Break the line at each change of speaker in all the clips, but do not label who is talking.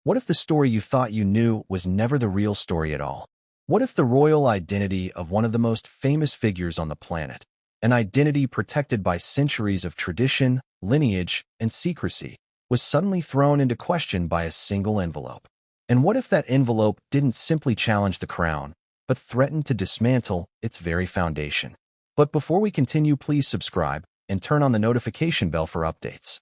What if the story you thought you knew was never the real story at all? What if the royal identity of one of the most famous figures on the planet, an identity protected by centuries of tradition, lineage, and secrecy, was suddenly thrown into question by a single envelope? And what if that envelope didn't simply challenge the crown, but threatened to dismantle its very foundation? But before we continue, please subscribe and turn on the notification bell for updates.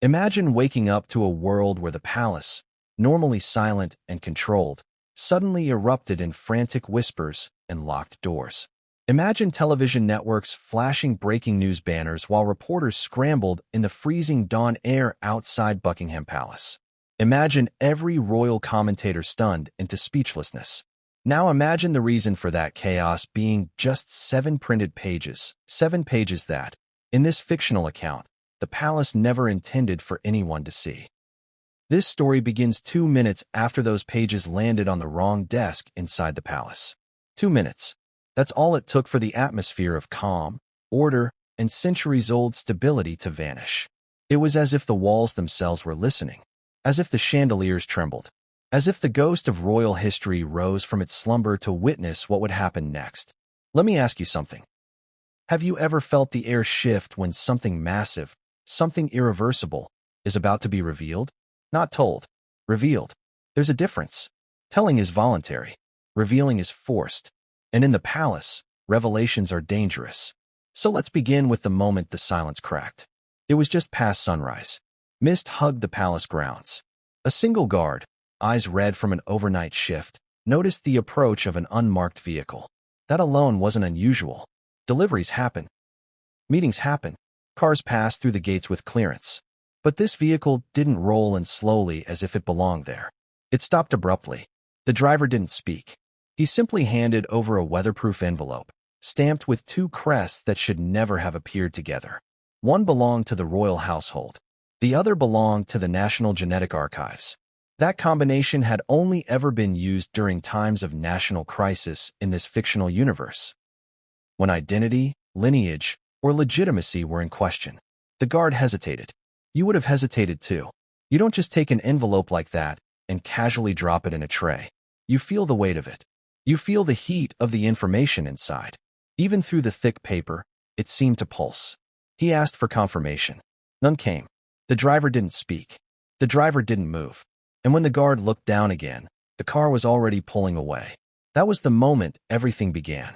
Imagine waking up to a world where the palace, normally silent and controlled, suddenly erupted in frantic whispers and locked doors. Imagine television networks flashing breaking news banners while reporters scrambled in the freezing dawn air outside Buckingham Palace. Imagine every royal commentator stunned into speechlessness. Now imagine the reason for that chaos being just 7 printed pages, 7 pages that, in this fictional account, the palace never intended for anyone to see. This story begins 2 minutes after those pages landed on the wrong desk inside the palace. 2 minutes. That's all it took for the atmosphere of calm, order, and centuries-old stability to vanish. It was as if the walls themselves were listening, as if the chandeliers trembled, as if the ghost of royal history rose from its slumber to witness what would happen next. Let me ask you something. Have you ever felt the air shift when something massive, something irreversible, is about to be revealed? Not told, revealed. There's a difference. Telling is voluntary. Revealing is forced. And in the palace, revelations are dangerous. So let's begin with the moment the silence cracked. It was just past sunrise. Mist hugged the palace grounds. A single guard, eyes red from an overnight shift, noticed the approach of an unmarked vehicle. That alone wasn't unusual. Deliveries happen. Meetings happen. Cars pass through the gates with clearance. But this vehicle didn't roll in slowly as if it belonged there. It stopped abruptly. The driver didn't speak. He simply handed over a weatherproof envelope, stamped with 2 crests that should never have appeared together. One belonged to the royal household. The other belonged to the National Genetic Archives. That combination had only ever been used during times of national crisis in this fictional universe, when identity, lineage, or legitimacy were in question. The guard hesitated. You would have hesitated too. You don't just take an envelope like that and casually drop it in a tray. You feel the weight of it. You feel the heat of the information inside. Even through the thick paper, it seemed to pulse. He asked for confirmation. None came. The driver didn't speak. The driver didn't move. And when the guard looked down again, the car was already pulling away. That was the moment everything began.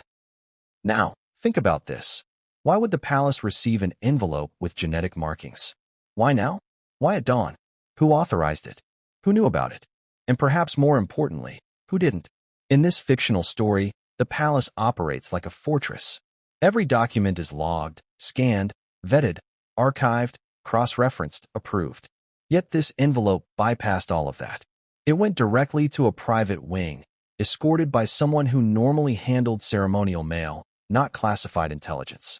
Now, think about this. Why would the palace receive an envelope with genetic markings? Why now? Why at dawn? Who authorized it? Who knew about it? And perhaps more importantly, who didn't? In this fictional story, the palace operates like a fortress. Every document is logged, scanned, vetted, archived, cross-referenced, approved. Yet this envelope bypassed all of that. It went directly to a private wing, escorted by someone who normally handled ceremonial mail, not classified intelligence.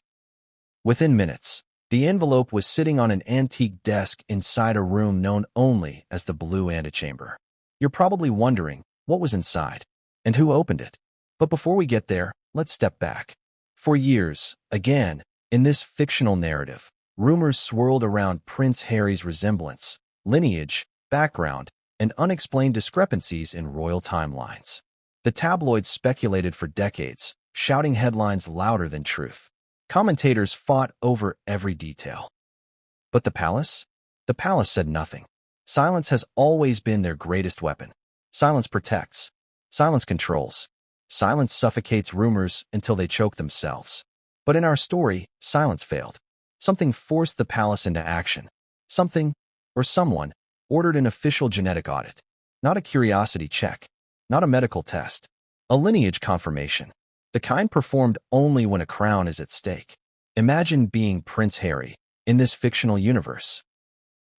Within minutes, the envelope was sitting on an antique desk inside a room known only as the Blue Antechamber. You're probably wondering, what was inside? And who opened it? But before we get there, let's step back. For years, again, in this fictional narrative, rumors swirled around Prince Harry's resemblance, lineage, background, and unexplained discrepancies in royal timelines. The tabloids speculated for decades, shouting headlines louder than truth. Commentators fought over every detail. But the palace? The palace said nothing. Silence has always been their greatest weapon. Silence protects. Silence controls. Silence suffocates rumors until they choke themselves. But in our story, silence failed. Something forced the palace into action. Something, or someone, ordered an official genetic audit. Not a curiosity check. Not a medical test. A lineage confirmation. The kind performed only when a crown is at stake. Imagine being Prince Harry in this fictional universe,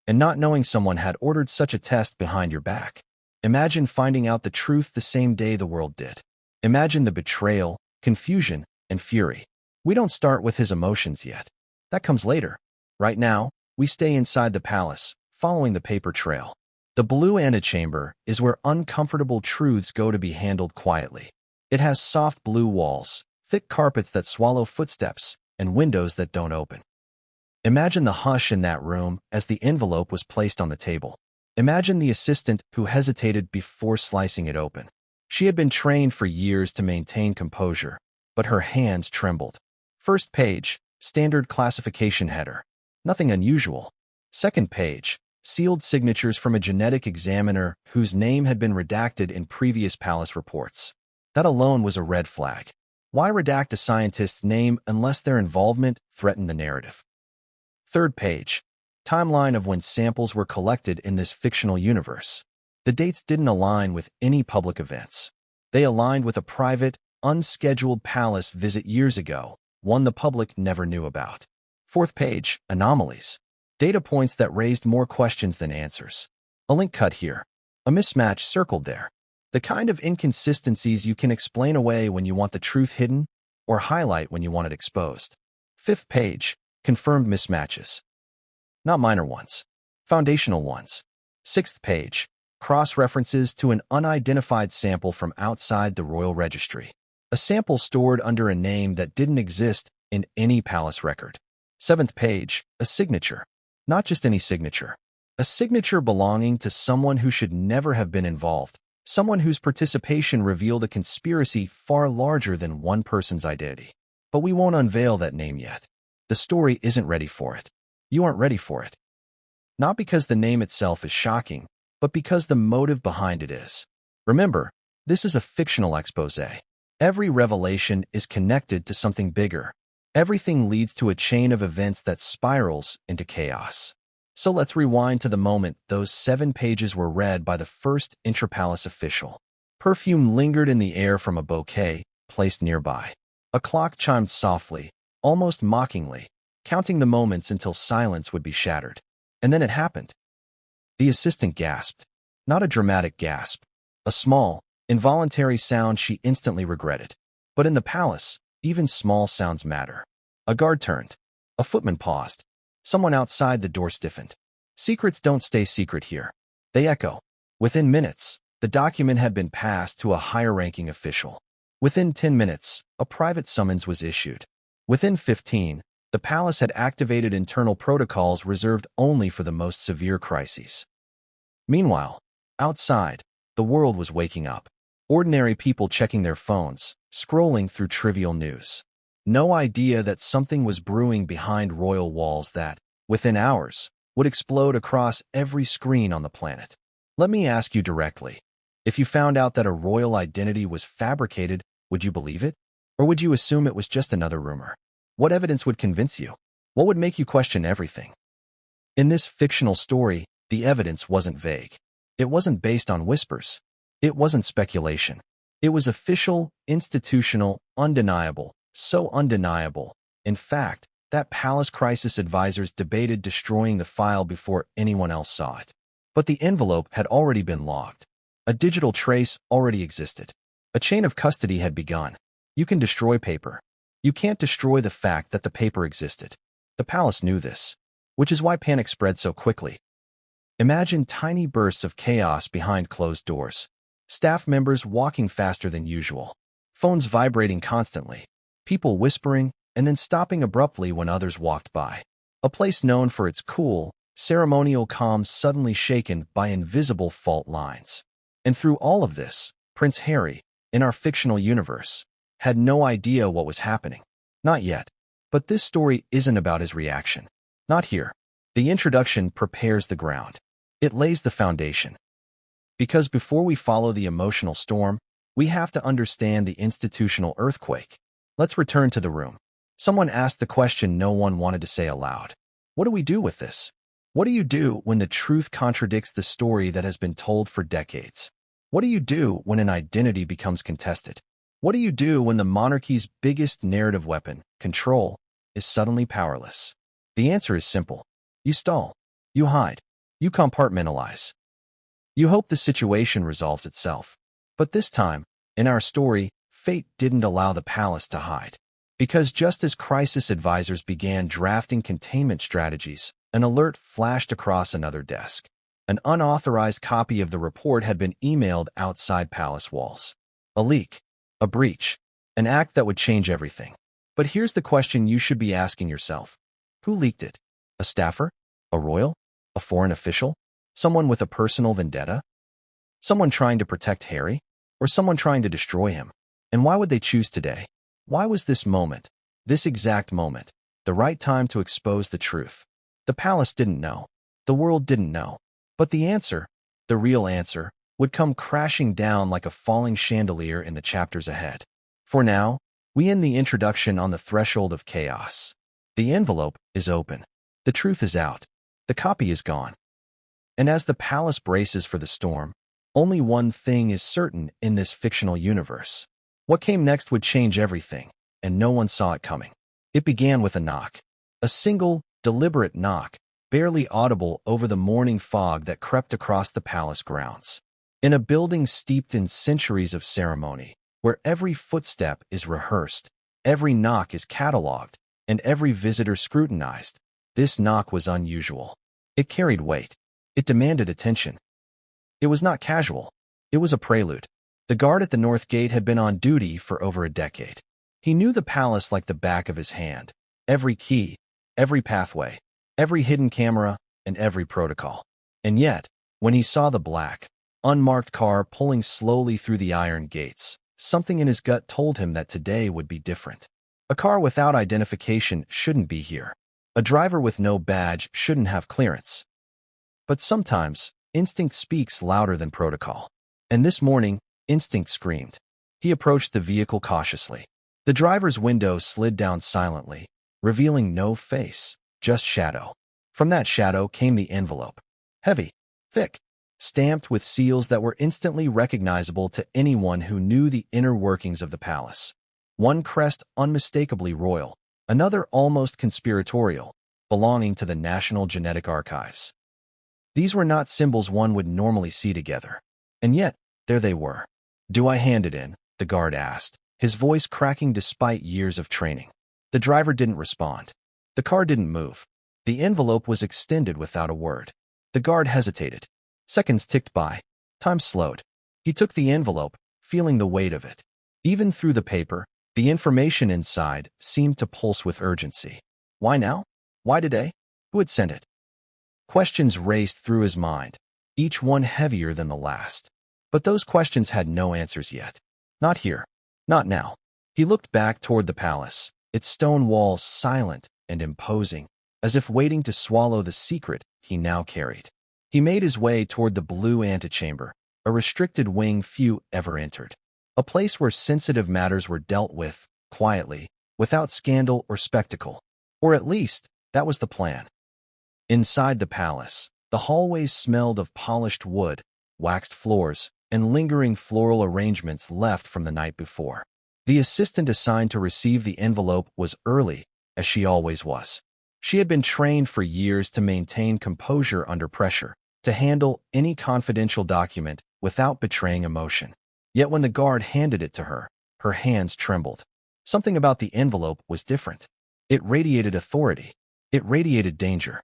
and not knowing someone had ordered such a test behind your back. Imagine finding out the truth the same day the world did. Imagine the betrayal, confusion, and fury. We don't start with his emotions yet. That comes later. Right now, we stay inside the palace, following the paper trail. The Blue Antechamber is where uncomfortable truths go to be handled quietly. It has soft blue walls, thick carpets that swallow footsteps, and windows that don't open. Imagine the hush in that room as the envelope was placed on the table. Imagine the assistant who hesitated before slicing it open. She had been trained for years to maintain composure, but her hands trembled. First page, standard classification header. Nothing unusual. Second page, sealed signatures from a genetic examiner whose name had been redacted in previous palace reports. That alone was a red flag. Why redact a scientist's name unless their involvement threatened the narrative? Third page, timeline of when samples were collected in this fictional universe. The dates didn't align with any public events. They aligned with a private, unscheduled palace visit years ago, one the public never knew about. Fourth page, anomalies. Data points that raised more questions than answers. A link cut here. A mismatch circled there. The kind of inconsistencies you can explain away when you want the truth hidden, or highlight when you want it exposed. Fifth page, confirmed mismatches. Not minor ones. Foundational ones. Sixth page, cross-references to an unidentified sample from outside the royal registry. A sample stored under a name that didn't exist in any palace record. Seventh page, a signature. Not just any signature. A signature belonging to someone who should never have been involved. Someone whose participation revealed a conspiracy far larger than one person's identity. But we won't unveil that name yet. The story isn't ready for it. You aren't ready for it. Not because the name itself is shocking, but because the motive behind it is. Remember, this is a fictional exposé. Every revelation is connected to something bigger. Everything leads to a chain of events that spirals into chaos. So let's rewind to the moment those 7 pages were read by the first intrapalace official. Perfume lingered in the air from a bouquet placed nearby. A clock chimed softly, almost mockingly, counting the moments until silence would be shattered. And then it happened. The assistant gasped. Not a dramatic gasp. A small, involuntary sound she instantly regretted. But in the palace, even small sounds matter. A guard turned. A footman paused. Someone outside the door stiffened. Secrets don't stay secret here. They echo. Within minutes, the document had been passed to a higher-ranking official. Within 10 minutes, a private summons was issued. Within 15, the palace had activated internal protocols reserved only for the most severe crises. Meanwhile, outside, the world was waking up. Ordinary people checking their phones, scrolling through trivial news. No idea that something was brewing behind royal walls that, within hours, would explode across every screen on the planet. Let me ask you directly. If you found out that a royal identity was fabricated, would you believe it? Or would you assume it was just another rumor? What evidence would convince you? What would make you question everything? In this fictional story, the evidence wasn't vague. It wasn't based on whispers. It wasn't speculation. It was official, institutional, undeniable. So undeniable. In fact, that palace crisis advisors debated destroying the file before anyone else saw it. But the envelope had already been logged. A digital trace already existed. A chain of custody had begun. You can destroy paper. You can't destroy the fact that the paper existed. The palace knew this, which is why panic spread so quickly. Imagine tiny bursts of chaos behind closed doors. Staff members walking faster than usual. Phones vibrating constantly. People whispering and then stopping abruptly when others walked by. A place known for its cool, ceremonial calm suddenly shaken by invisible fault lines. And through all of this, Prince Harry, in our fictional universe, had no idea what was happening. Not yet. But this story isn't about his reaction. Not here. The introduction prepares the ground. It lays the foundation. Because before we follow the emotional storm, we have to understand the institutional earthquake. Let's return to the room. Someone asked the question no one wanted to say aloud. What do we do with this? What do you do when the truth contradicts the story that has been told for decades? What do you do when an identity becomes contested? What do you do when the monarchy's biggest narrative weapon, control, is suddenly powerless? The answer is simple. You stall. You hide. You compartmentalize. You hope the situation resolves itself. But this time, in our story, fate didn't allow the palace to hide. Because just as crisis advisors began drafting containment strategies, an alert flashed across another desk. An unauthorized copy of the report had been emailed outside palace walls. A leak. A breach. An act that would change everything. But here's the question you should be asking yourself. Who leaked it? A staffer? A royal? A foreign official? Someone with a personal vendetta? Someone trying to protect Harry? Or someone trying to destroy him? And why would they choose today? Why was this moment, this exact moment, the right time to expose the truth? The palace didn't know. The world didn't know. But the answer, the real answer, would come crashing down like a falling chandelier in the chapters ahead. For now, we end the introduction on the threshold of chaos. The envelope is open. The truth is out. The copy is gone. And as the palace braces for the storm, only one thing is certain in this fictional universe. What came next would change everything, and no one saw it coming. It began with a knock. A single, deliberate knock, barely audible over the morning fog that crept across the palace grounds. In a building steeped in centuries of ceremony, where every footstep is rehearsed, every knock is catalogued, and every visitor scrutinized, this knock was unusual. It carried weight. It demanded attention. It was not casual. It was a prelude. The guard at the north gate had been on duty for over a decade. He knew the palace like the back of his hand. Every key, every pathway, every hidden camera, and every protocol. And yet, when he saw the black, unmarked car pulling slowly through the iron gates, something in his gut told him that today would be different. A car without identification shouldn't be here. A driver with no badge shouldn't have clearance. But sometimes, instinct speaks louder than protocol. And this morning, instinct screamed. He approached the vehicle cautiously. The driver's window slid down silently, revealing no face, just shadow. From that shadow came the envelope. Heavy, thick, stamped with seals that were instantly recognizable to anyone who knew the inner workings of the palace. One crest unmistakably royal, another almost conspiratorial, belonging to the National Genetic Archives. These were not symbols one would normally see together. And yet, there they were. "Do I hand it in?" the guard asked, his voice cracking despite years of training. The driver didn't respond. The car didn't move. The envelope was extended without a word. The guard hesitated. Seconds ticked by. Time slowed. He took the envelope, feeling the weight of it. Even through the paper, the information inside seemed to pulse with urgency. Why now? Why today? Who had sent it? Questions raced through his mind, each one heavier than the last. But those questions had no answers yet. Not here. Not now. He looked back toward the palace, its stone walls silent and imposing, as if waiting to swallow the secret he now carried. He made his way toward the blue antechamber, a restricted wing few ever entered. A place where sensitive matters were dealt with, quietly, without scandal or spectacle. Or at least, that was the plan. Inside the palace, the hallways smelled of polished wood, waxed floors, and lingering floral arrangements left from the night before. The assistant assigned to receive the envelope was early, as she always was. She had been trained for years to maintain composure under pressure, to handle any confidential document without betraying emotion. Yet when the guard handed it to her, her hands trembled. Something about the envelope was different. It radiated authority. It radiated danger.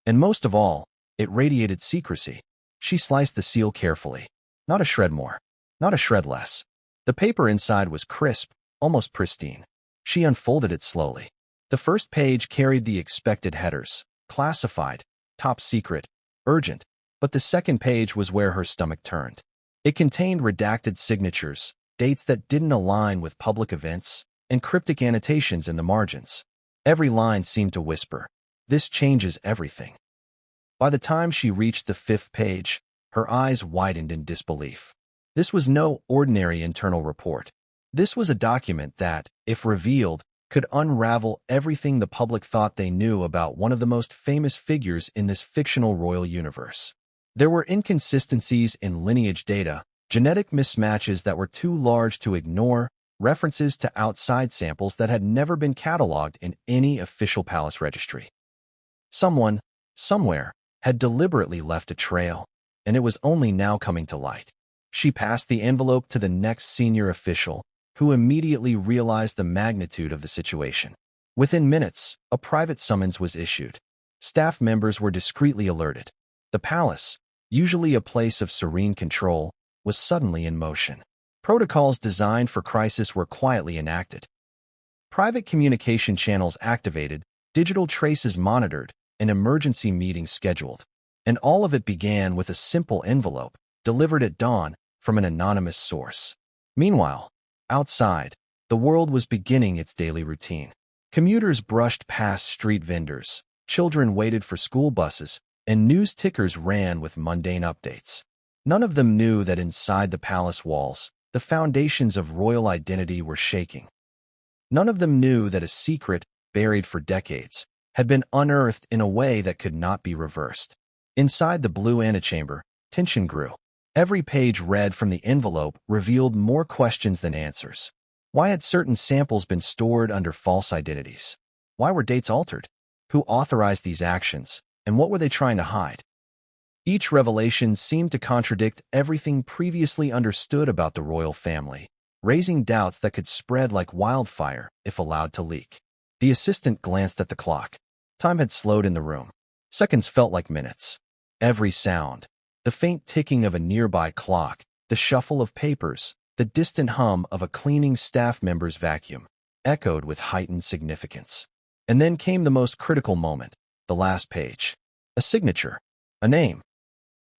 And most of all, it radiated secrecy. She sliced the seal carefully. Not a shred more. Not a shred less. The paper inside was crisp, almost pristine. She unfolded it slowly. The first page carried the expected headers: classified, top secret, urgent. But the second page was where her stomach turned. It contained redacted signatures, dates that didn't align with public events, and cryptic annotations in the margins. Every line seemed to whisper, "This changes everything." By the time she reached the fifth page, her eyes widened in disbelief. This was no ordinary internal report. This was a document that, if revealed, could unravel everything the public thought they knew about one of the most famous figures in this fictional royal universe. There were inconsistencies in lineage data, genetic mismatches that were too large to ignore, references to outside samples that had never been cataloged in any official palace registry. Someone, somewhere, had deliberately left a trail, and it was only now coming to light. She passed the envelope to the next senior official, who immediately realized the magnitude of the situation. Within minutes, a private summons was issued. Staff members were discreetly alerted. The palace, usually a place of serene control, was suddenly in motion. Protocols designed for crisis were quietly enacted. Private communication channels activated, digital traces monitored, and emergency meetings scheduled. And all of it began with a simple envelope, delivered at dawn from an anonymous source. Meanwhile, outside, the world was beginning its daily routine. Commuters brushed past street vendors, children waited for school buses, and news tickers ran with mundane updates. None of them knew that inside the palace walls, the foundations of royal identity were shaking. None of them knew that a secret, buried for decades, had been unearthed in a way that could not be reversed. Inside the blue antechamber, tension grew. Every page read from the envelope revealed more questions than answers. Why had certain samples been stored under false identities? Why were dates altered? Who authorized these actions, and what were they trying to hide? Each revelation seemed to contradict everything previously understood about the royal family, raising doubts that could spread like wildfire if allowed to leak. The assistant glanced at the clock. Time had slowed in the room. Seconds felt like minutes. Every sound, the faint ticking of a nearby clock, the shuffle of papers, the distant hum of a cleaning staff member's vacuum, echoed with heightened significance. And then came the most critical moment, the last page. A signature, a name.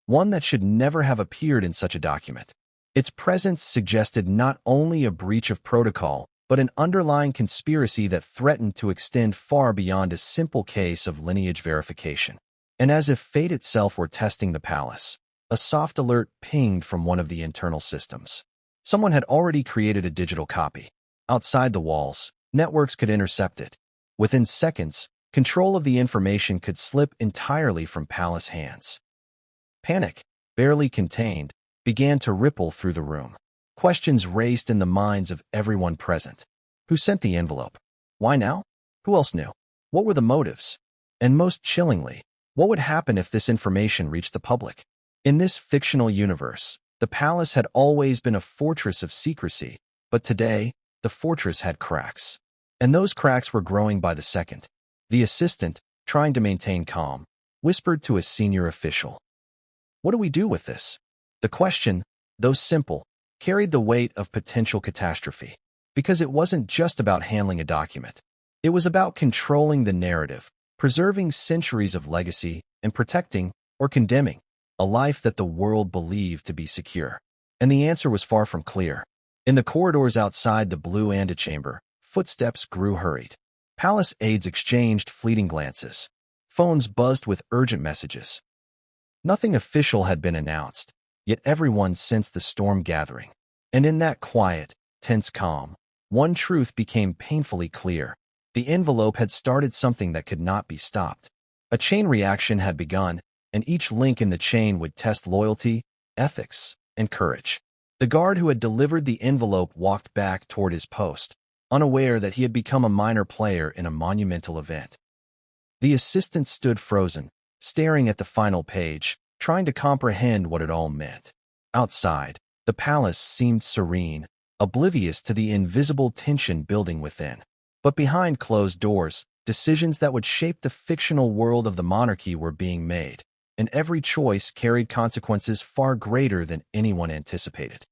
One that should never have appeared in such a document. Its presence suggested not only a breach of protocol, but an underlying conspiracy that threatened to extend far beyond a simple case of lineage verification. And as if fate itself were testing the palace, a soft alert pinged from one of the internal systems. Someone had already created a digital copy. Outside the walls, networks could intercept it. Within seconds, control of the information could slip entirely from palace hands. Panic, barely contained, began to ripple through the room. Questions raced in the minds of everyone present. Who sent the envelope? Why now? Who else knew? What were the motives? And most chillingly, what would happen if this information reached the public? In this fictional universe, the palace had always been a fortress of secrecy, but today, the fortress had cracks. And those cracks were growing by the second. The assistant, trying to maintain calm, whispered to a senior official. What do we do with this? The question, though simple, carried the weight of potential catastrophe. Because it wasn't just about handling a document. It was about controlling the narrative, preserving centuries of legacy, and protecting, or condemning, a life that the world believed to be secure. And the answer was far from clear. In the corridors outside the blue antechamber, footsteps grew hurried. Palace aides exchanged fleeting glances. Phones buzzed with urgent messages. Nothing official had been announced, yet everyone sensed the storm gathering. And in that quiet, tense calm, one truth became painfully clear. The envelope had started something that could not be stopped. A chain reaction had begun, and each link in the chain would test loyalty, ethics, and courage. The guard who had delivered the envelope walked back toward his post, unaware that he had become a minor player in a monumental event. The assistant stood frozen, staring at the final page, trying to comprehend what it all meant. Outside, the palace seemed serene, oblivious to the invisible tension building within. But behind closed doors, decisions that would shape the fictional world of the monarchy were being made, and every choice carried consequences far greater than anyone anticipated.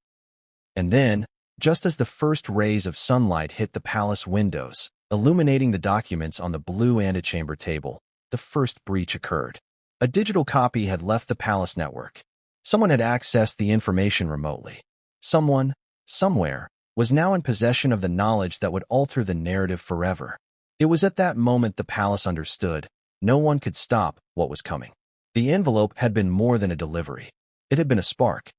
And then, just as the first rays of sunlight hit the palace windows, illuminating the documents on the blue antechamber table, the first breach occurred. A digital copy had left the palace network. Someone had accessed the information remotely. Someone, somewhere, was now in possession of the knowledge that would alter the narrative forever. It was at that moment the palace understood. No one could stop what was coming. The envelope had been more than a delivery. It had been a spark.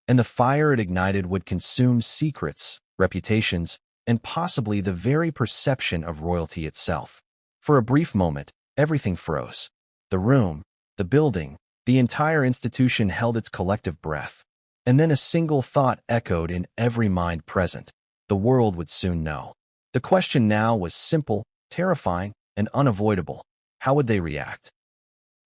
And the fire it ignited would consume secrets, reputations, and possibly the very perception of royalty itself. For a brief moment, everything froze. The room, the building, the entire institution held its collective breath. And then a single thought echoed in every mind present. The world would soon know. The question now was simple, terrifying, and unavoidable. How would they react?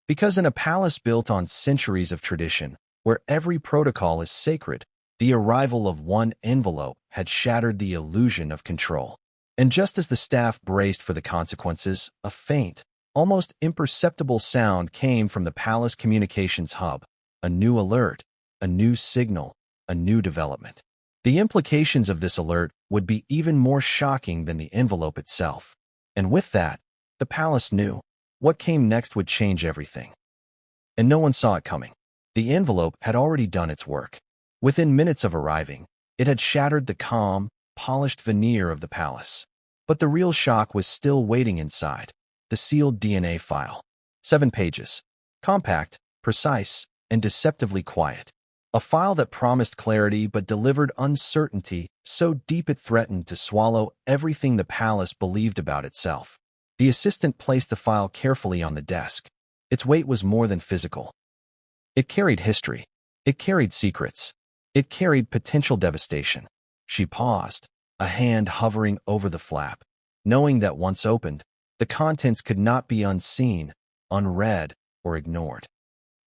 Because in a palace built on centuries of tradition, where every protocol is sacred, the arrival of one envelope had shattered the illusion of control. And just as the staff braced for the consequences, a faint, almost imperceptible sound came from the palace communications hub. A new alert, a new signal, a new development. The implications of this alert would be even more shocking than the envelope itself. And with that, the palace knew. What came next would change everything. and no one saw it coming. The envelope had already done its work. Within minutes of arriving, it had shattered the calm, polished veneer of the palace. But the real shock was still waiting inside, the sealed DNA file. 7 pages. Compact, precise, and deceptively quiet. A file that promised clarity but delivered uncertainty so deep it threatened to swallow everything the palace believed about itself. The assistant placed the file carefully on the desk. Its weight was more than physical. It carried history. It carried secrets. It carried potential devastation. She paused, a hand hovering over the flap, knowing that once opened, the contents could not be unseen, unread, or ignored.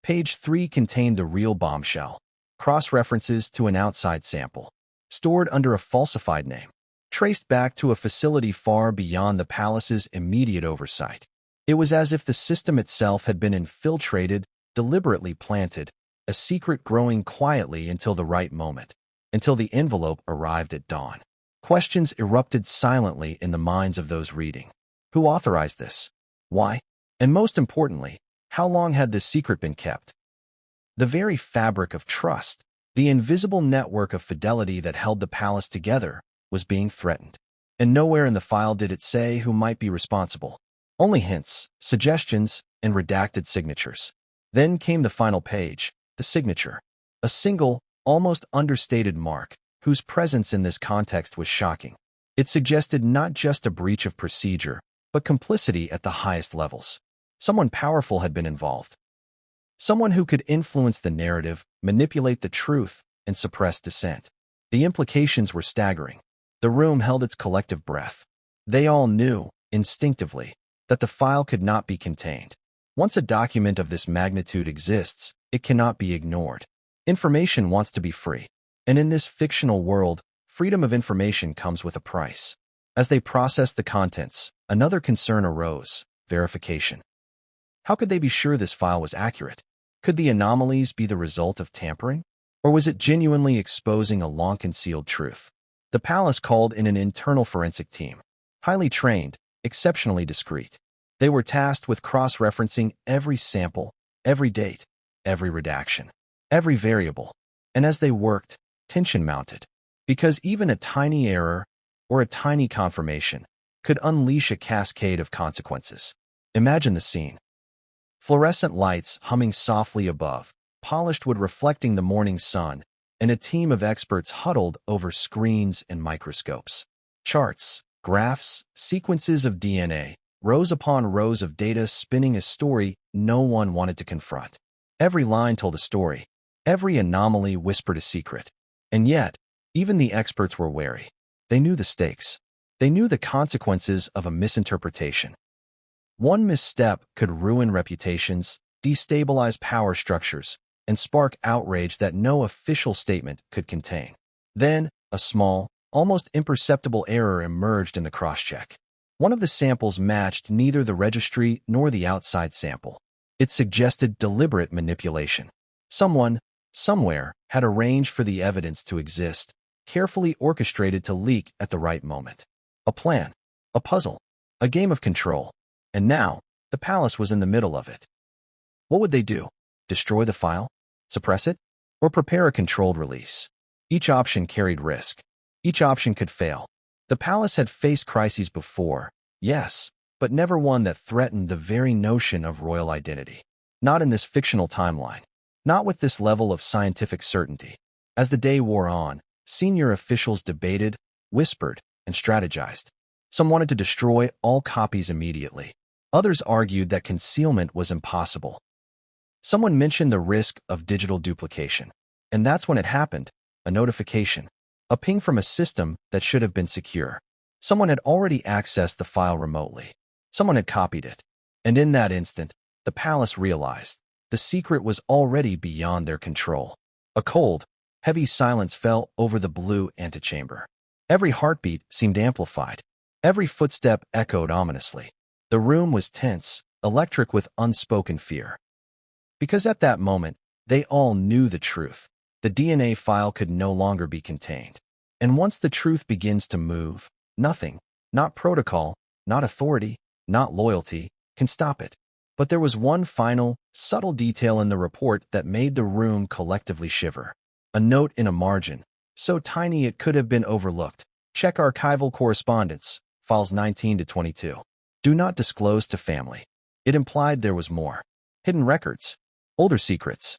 Page 3 contained the real bombshell, cross-references to an outside sample, stored under a falsified name, traced back to a facility far beyond the palace's immediate oversight. It was as if the system itself had been infiltrated, deliberately planted, a secret growing quietly until the right moment, until the envelope arrived at dawn. Questions erupted silently in the minds of those reading. Who authorized this? Why? And most importantly, how long had this secret been kept? The very fabric of trust, the invisible network of fidelity that held the palace together, was being threatened. And nowhere in the file did it say who might be responsible. Only hints, suggestions, and redacted signatures. Then came the final page, the signature. A single, almost understated mark, whose presence in this context was shocking. It suggested not just a breach of procedure, but complicity at the highest levels. Someone powerful had been involved. Someone who could influence the narrative, manipulate the truth, and suppress dissent. The implications were staggering. The room held its collective breath. They all knew, instinctively, that the file could not be contained. Once a document of this magnitude exists, it cannot be ignored. Information wants to be free. And in this fictional world, freedom of information comes with a price. As they processed the contents, another concern arose: verification. How could they be sure this file was accurate? Could the anomalies be the result of tampering? Or was it genuinely exposing a long-concealed truth? The palace called in an internal forensic team. Highly trained, exceptionally discreet. They were tasked with cross-referencing every sample, every date, every redaction, every variable. And as they worked, tension mounted. Because even a tiny error, or a tiny confirmation, could unleash a cascade of consequences. Imagine the scene. Fluorescent lights humming softly above, polished wood reflecting the morning sun, and a team of experts huddled over screens and microscopes. Charts, graphs, sequences of DNA, rows upon rows of data spinning a story no one wanted to confront. Every line told a story. Every anomaly whispered a secret. And yet, even the experts were wary. They knew the stakes. They knew the consequences of a misinterpretation. One misstep could ruin reputations, destabilize power structures, and spark outrage that no official statement could contain. Then, a small, almost imperceptible error emerged in the cross-check. One of the samples matched neither the registry nor the outside sample. It suggested deliberate manipulation. Someone, somewhere, had arranged for the evidence to exist, carefully orchestrated to leak at the right moment. A plan, a puzzle, a game of control. And now, the palace was in the middle of it. What would they do? Destroy the file? Suppress it? Or prepare a controlled release? Each option carried risk. Each option could fail. The palace had faced crises before, yes, but never one that threatened the very notion of royal identity. Not in this fictional timeline. Not with this level of scientific certainty. As the day wore on, senior officials debated, whispered, and strategized. Some wanted to destroy all copies immediately. Others argued that concealment was impossible. Someone mentioned the risk of digital duplication. And that's when it happened, a notification. A ping from a system that should have been secure. Someone had already accessed the file remotely. Someone had copied it. And in that instant, the palace realized the secret was already beyond their control. A cold, heavy silence fell over the blue antechamber. Every heartbeat seemed amplified. Every footstep echoed ominously. The room was tense, electric with unspoken fear. Because at that moment, they all knew the truth. The DNA file could no longer be contained. And once the truth begins to move, nothing, not protocol, not authority, not loyalty, can stop it. But there was one final, subtle detail in the report that made the room collectively shiver. A note in a margin, so tiny it could have been overlooked. Check archival correspondence, files 19 to 22. Do not disclose to family. It implied there was more. Hidden records, older secrets,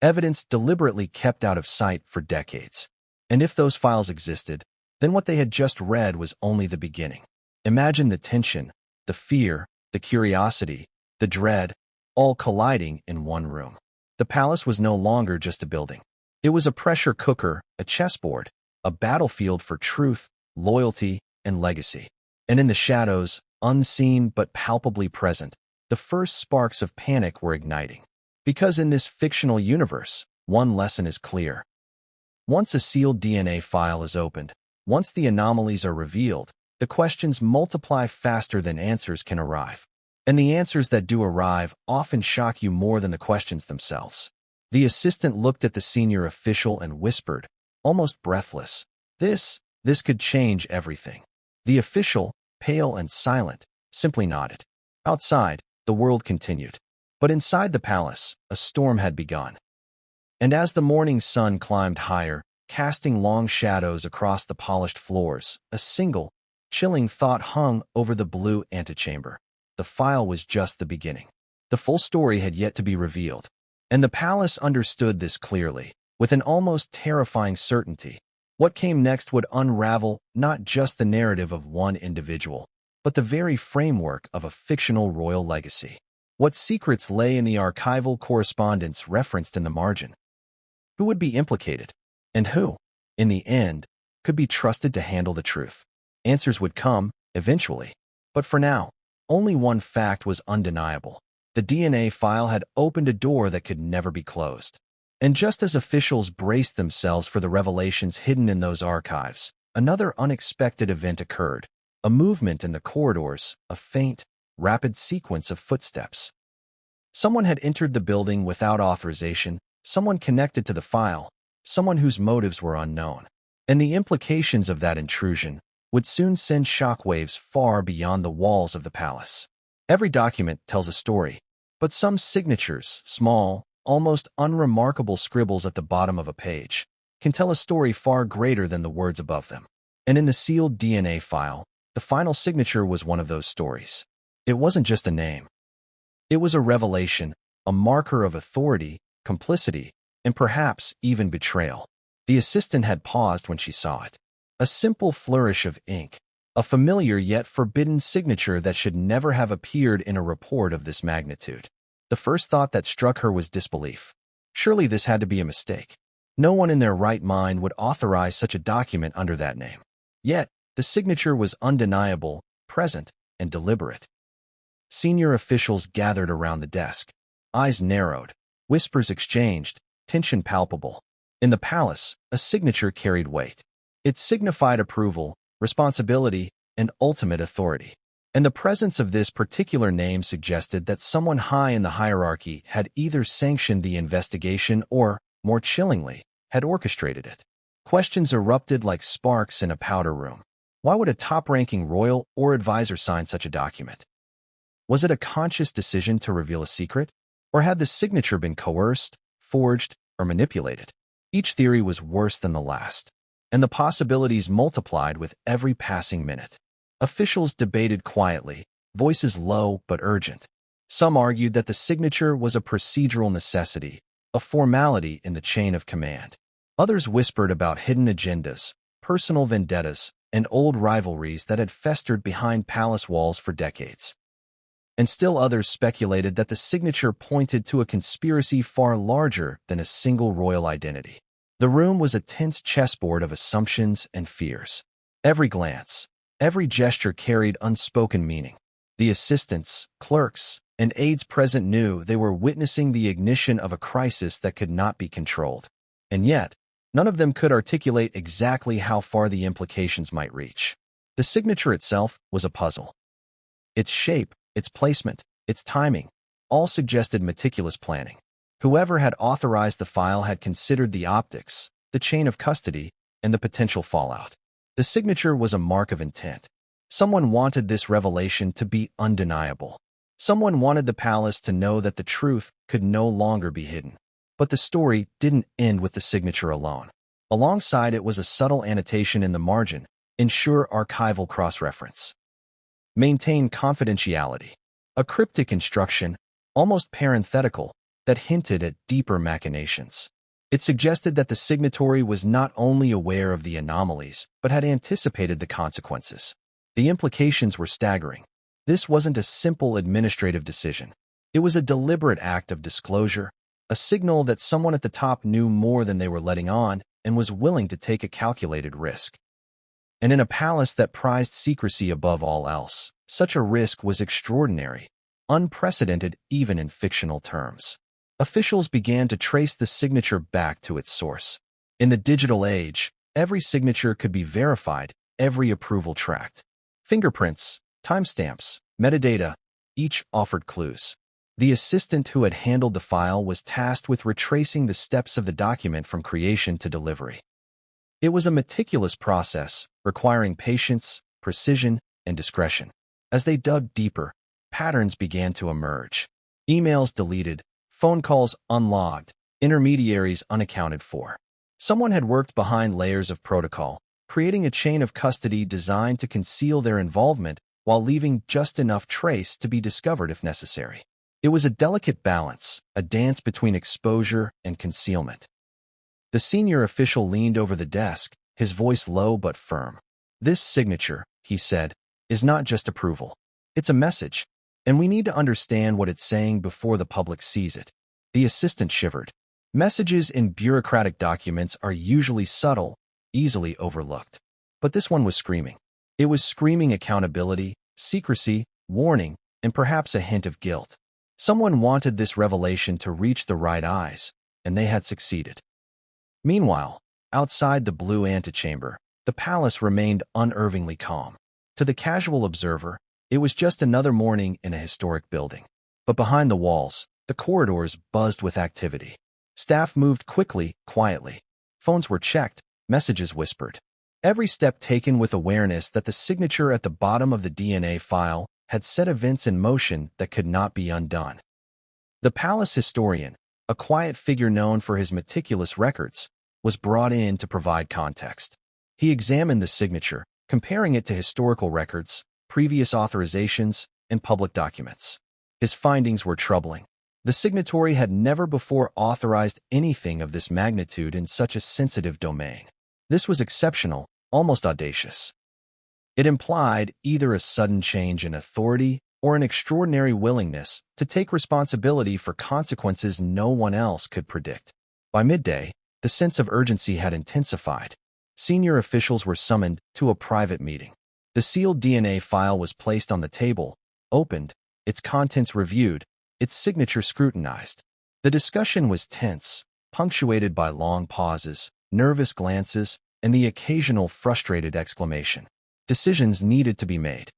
evidence deliberately kept out of sight for decades. And if those files existed, then what they had just read was only the beginning. Imagine the tension, the fear, the curiosity, the dread, all colliding in one room. The palace was no longer just a building. It was a pressure cooker, a chessboard, a battlefield for truth, loyalty, and legacy. And in the shadows, unseen but palpably present, the first sparks of panic were igniting. Because in this fictional universe, one lesson is clear. Once a sealed DNA file is opened, once the anomalies are revealed, the questions multiply faster than answers can arrive. And the answers that do arrive often shock you more than the questions themselves. The assistant looked at the senior official and whispered, almost breathless, This could change everything." The official, pale and silent, simply nodded. Outside, the world continued. But inside the palace, a storm had begun. And as the morning sun climbed higher, casting long shadows across the polished floors, a single, chilling thought hung over the blue antechamber. The file was just the beginning. The full story had yet to be revealed. And the palace understood this clearly, with an almost terrifying certainty. What came next would unravel not just the narrative of one individual, but the very framework of a fictional royal legacy. What secrets lay in the archival correspondence referenced in the margin? Who would be implicated? And who, in the end, could be trusted to handle the truth? Answers would come, eventually. But for now, only one fact was undeniable. The DNA file had opened a door that could never be closed. And just as officials braced themselves for the revelations hidden in those archives, another unexpected event occurred. A movement in the corridors, a faint, rapid sequence of footsteps. Someone had entered the building without authorization, someone connected to the file, someone whose motives were unknown. And the implications of that intrusion would soon send shockwaves far beyond the walls of the palace. Every document tells a story, but some signatures, small, almost unremarkable scribbles at the bottom of a page, can tell a story far greater than the words above them. And in the sealed DNA file, the final signature was one of those stories. It wasn't just a name. It was a revelation, a marker of authority, complicity, and perhaps even betrayal. The assistant had paused when she saw it. A simple flourish of ink, a familiar yet forbidden signature that should never have appeared in a report of this magnitude. The first thought that struck her was disbelief. Surely this had to be a mistake. No one in their right mind would authorize such a document under that name. Yet, the signature was undeniable, present, and deliberate. Senior officials gathered around the desk. Eyes narrowed, whispers exchanged, tension palpable. In the palace, a signature carried weight. It signified approval, responsibility, and ultimate authority. And the presence of this particular name suggested that someone high in the hierarchy had either sanctioned the investigation or, more chillingly, had orchestrated it. Questions erupted like sparks in a powder room. Why would a top-ranking royal or advisor sign such a document? Was it a conscious decision to reveal a secret? Or had the signature been coerced, forged, or manipulated? Each theory was worse than the last, and the possibilities multiplied with every passing minute. Officials debated quietly, voices low but urgent. Some argued that the signature was a procedural necessity, a formality in the chain of command. Others whispered about hidden agendas, personal vendettas, and old rivalries that had festered behind palace walls for decades. And still others speculated that the signature pointed to a conspiracy far larger than a single royal identity. The room was a tense chessboard of assumptions and fears. Every glance, every gesture carried unspoken meaning. The assistants, clerks, and aides present knew they were witnessing the ignition of a crisis that could not be controlled. And yet, none of them could articulate exactly how far the implications might reach. The signature itself was a puzzle. Its shape, its placement, its timing, all suggested meticulous planning. Whoever had authorized the file had considered the optics, the chain of custody, and the potential fallout. The signature was a mark of intent. Someone wanted this revelation to be undeniable. Someone wanted the palace to know that the truth could no longer be hidden. But the story didn't end with the signature alone. Alongside it was a subtle annotation in the margin: ensure archival cross-reference. Maintain confidentiality. A cryptic instruction, almost parenthetical, that hinted at deeper machinations. It suggested that the signatory was not only aware of the anomalies, but had anticipated the consequences. The implications were staggering. This wasn't a simple administrative decision. It was a deliberate act of disclosure, a signal that someone at the top knew more than they were letting on and was willing to take a calculated risk. And in a palace that prized secrecy above all else, such a risk was extraordinary, unprecedented even in fictional terms. Officials began to trace the signature back to its source. In the digital age, every signature could be verified, every approval tracked. Fingerprints, timestamps, metadata, each offered clues. The assistant who had handled the file was tasked with retracing the steps of the document from creation to delivery. It was a meticulous process, requiring patience, precision, and discretion. As they dug deeper, patterns began to emerge. Emails deleted, phone calls unlogged, intermediaries unaccounted for. Someone had worked behind layers of protocol, creating a chain of custody designed to conceal their involvement while leaving just enough trace to be discovered if necessary. It was a delicate balance, a dance between exposure and concealment. The senior official leaned over the desk, his voice low but firm. "This signature," he said, "is not just approval. It's a message, and we need to understand what it's saying before the public sees it." The assistant shivered. Messages in bureaucratic documents are usually subtle, easily overlooked. But this one was screaming. It was screaming accountability, secrecy, warning, and perhaps a hint of guilt. Someone wanted this revelation to reach the right eyes, and they had succeeded. Meanwhile, outside the blue antechamber, the palace remained unervingly calm. To the casual observer, it was just another morning in a historic building. But behind the walls, the corridors buzzed with activity. Staff moved quickly, quietly. Phones were checked, messages whispered. Every step taken with awareness that the signature at the bottom of the DNA file had set events in motion that could not be undone. The palace historian, a quiet figure known for his meticulous records, was brought in to provide context. He examined the signature, comparing it to historical records, previous authorizations, and public documents. His findings were troubling. The signatory had never before authorized anything of this magnitude in such a sensitive domain. This was exceptional, almost audacious. It implied either a sudden change in authority or an extraordinary willingness to take responsibility for consequences no one else could predict. By midday, the sense of urgency had intensified. Senior officials were summoned to a private meeting. The sealed DNA file was placed on the table, opened, its contents reviewed, its signature scrutinized. The discussion was tense, punctuated by long pauses, nervous glances, and the occasional frustrated exclamation. Decisions needed to be made.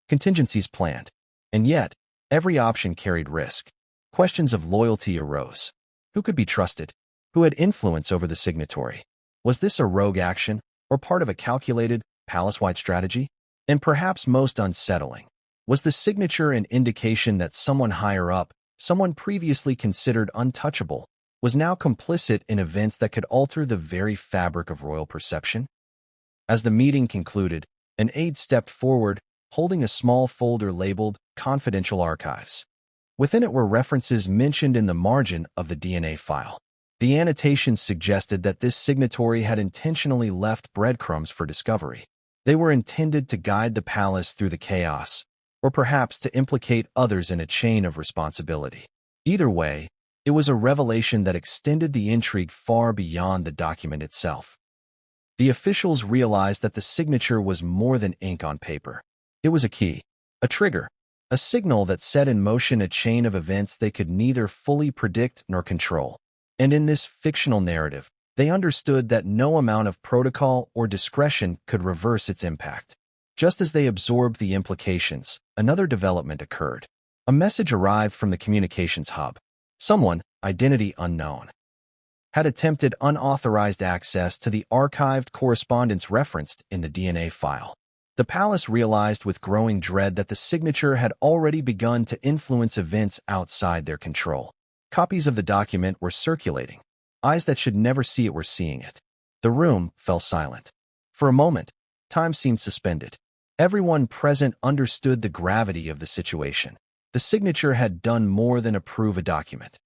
Contingencies planned. And yet, every option carried risk. Questions of loyalty arose. Who could be trusted? Who had influence over the signatory? Was this a rogue action, or part of a calculated, palace-wide strategy? And perhaps most unsettling, was the signature an indication that someone higher up, someone previously considered untouchable, was now complicit in events that could alter the very fabric of royal perception? As the meeting concluded, an aide stepped forward, holding a small folder labeled Confidential Archives. Within it were references mentioned in the margin of the DNA file. The annotations suggested that this signatory had intentionally left breadcrumbs for discovery. They were intended to guide the palace through the chaos, or perhaps to implicate others in a chain of responsibility. Either way, it was a revelation that extended the intrigue far beyond the document itself. The officials realized that the signature was more than ink on paper. It was a key, a trigger, a signal that set in motion a chain of events they could neither fully predict nor control. And in this fictional narrative, they understood that no amount of protocol or discretion could reverse its impact. Just as they absorbed the implications, another development occurred. A message arrived from the communications hub. Someone, identity unknown, had attempted unauthorized access to the archived correspondence referenced in the DNA file. The palace realized with growing dread that the signature had already begun to influence events outside their control. Copies of the document were circulating. Eyes that should never see it were seeing it. The room fell silent. For a moment, time seemed suspended. Everyone present understood the gravity of the situation. The signature had done more than approve a document.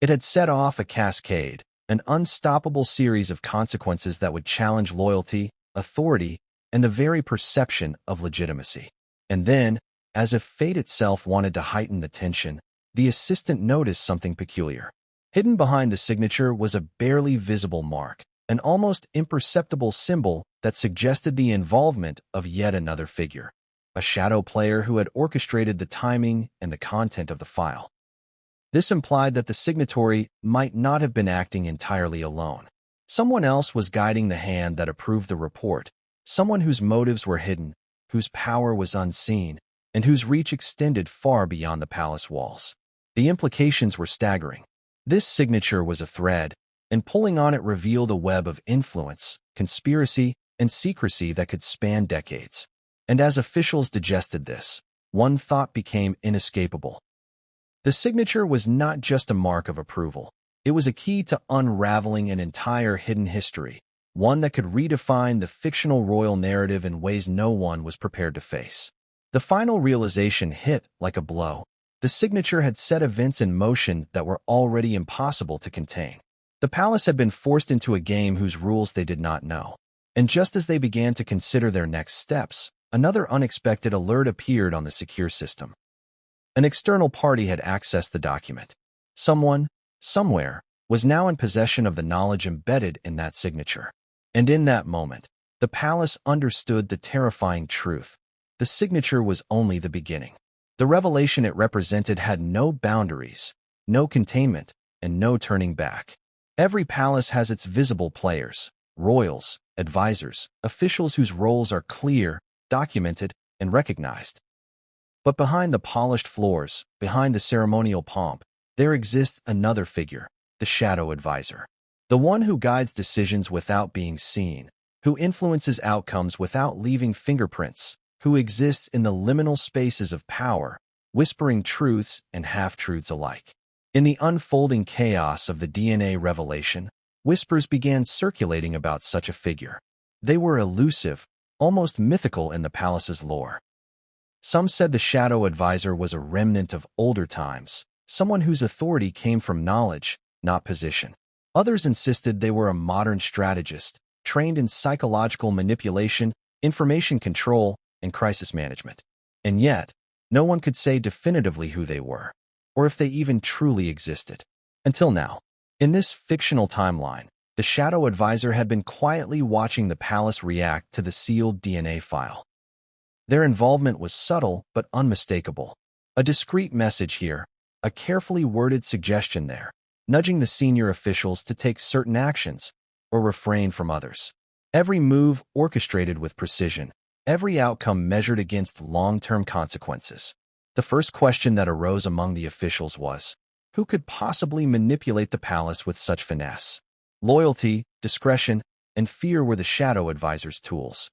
It had set off a cascade, an unstoppable series of consequences that would challenge loyalty, authority, and the very perception of legitimacy. And then, as if fate itself wanted to heighten the tension, the assistant noticed something peculiar. Hidden behind the signature was a barely visible mark, an almost imperceptible symbol that suggested the involvement of yet another figure, a shadow player who had orchestrated the timing and the content of the file. This implied that the signatory might not have been acting entirely alone. Someone else was guiding the hand that approved the report, someone whose motives were hidden, whose power was unseen, and whose reach extended far beyond the palace walls. The implications were staggering. This signature was a thread, and pulling on it revealed a web of influence, conspiracy, and secrecy that could span decades. And as officials digested this, one thought became inescapable. The signature was not just a mark of approval. It was a key to unraveling an entire hidden history, one that could redefine the fictional royal narrative in ways no one was prepared to face. The final realization hit like a blow. The signature had set events in motion that were already impossible to contain. The palace had been forced into a game whose rules they did not know. And just as they began to consider their next steps, another unexpected alert appeared on the secure system. An external party had accessed the document. Someone, somewhere, was now in possession of the knowledge embedded in that signature. And in that moment, the palace understood the terrifying truth. The signature was only the beginning. The revelation it represented had no boundaries, no containment, and no turning back. Every palace has its visible players, royals, advisors, officials whose roles are clear, documented, and recognized. But behind the polished floors, behind the ceremonial pomp, there exists another figure, the shadow advisor. The one who guides decisions without being seen, who influences outcomes without leaving fingerprints, who exists in the liminal spaces of power, whispering truths and half-truths alike. In the unfolding chaos of the DNA revelation, whispers began circulating about such a figure. They were elusive, almost mythical in the palace's lore. Some said the shadow advisor was a remnant of older times, someone whose authority came from knowledge, not position. Others insisted they were a modern strategist, trained in psychological manipulation, information control, and crisis management. And yet, no one could say definitively who they were, or if they even truly existed. Until now. In this fictional timeline, the shadow advisor had been quietly watching the palace react to the sealed DNA file. Their involvement was subtle but unmistakable. A discreet message here, a carefully worded suggestion there, nudging the senior officials to take certain actions or refrain from others. Every move orchestrated with precision, every outcome measured against long-term consequences. The first question that arose among the officials was, who could possibly manipulate the palace with such finesse? Loyalty, discretion, and fear were the shadow advisor's tools.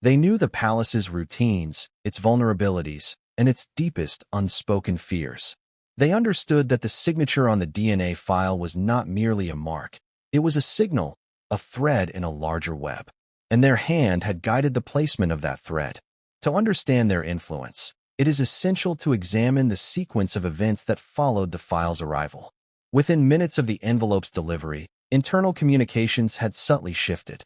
They knew the palace's routines, its vulnerabilities, and its deepest unspoken fears. They understood that the signature on the DNA file was not merely a mark. It was a signal, a thread in a larger web. And their hand had guided the placement of that thread. To understand their influence, it is essential to examine the sequence of events that followed the file's arrival. Within minutes of the envelope's delivery, internal communications had subtly shifted.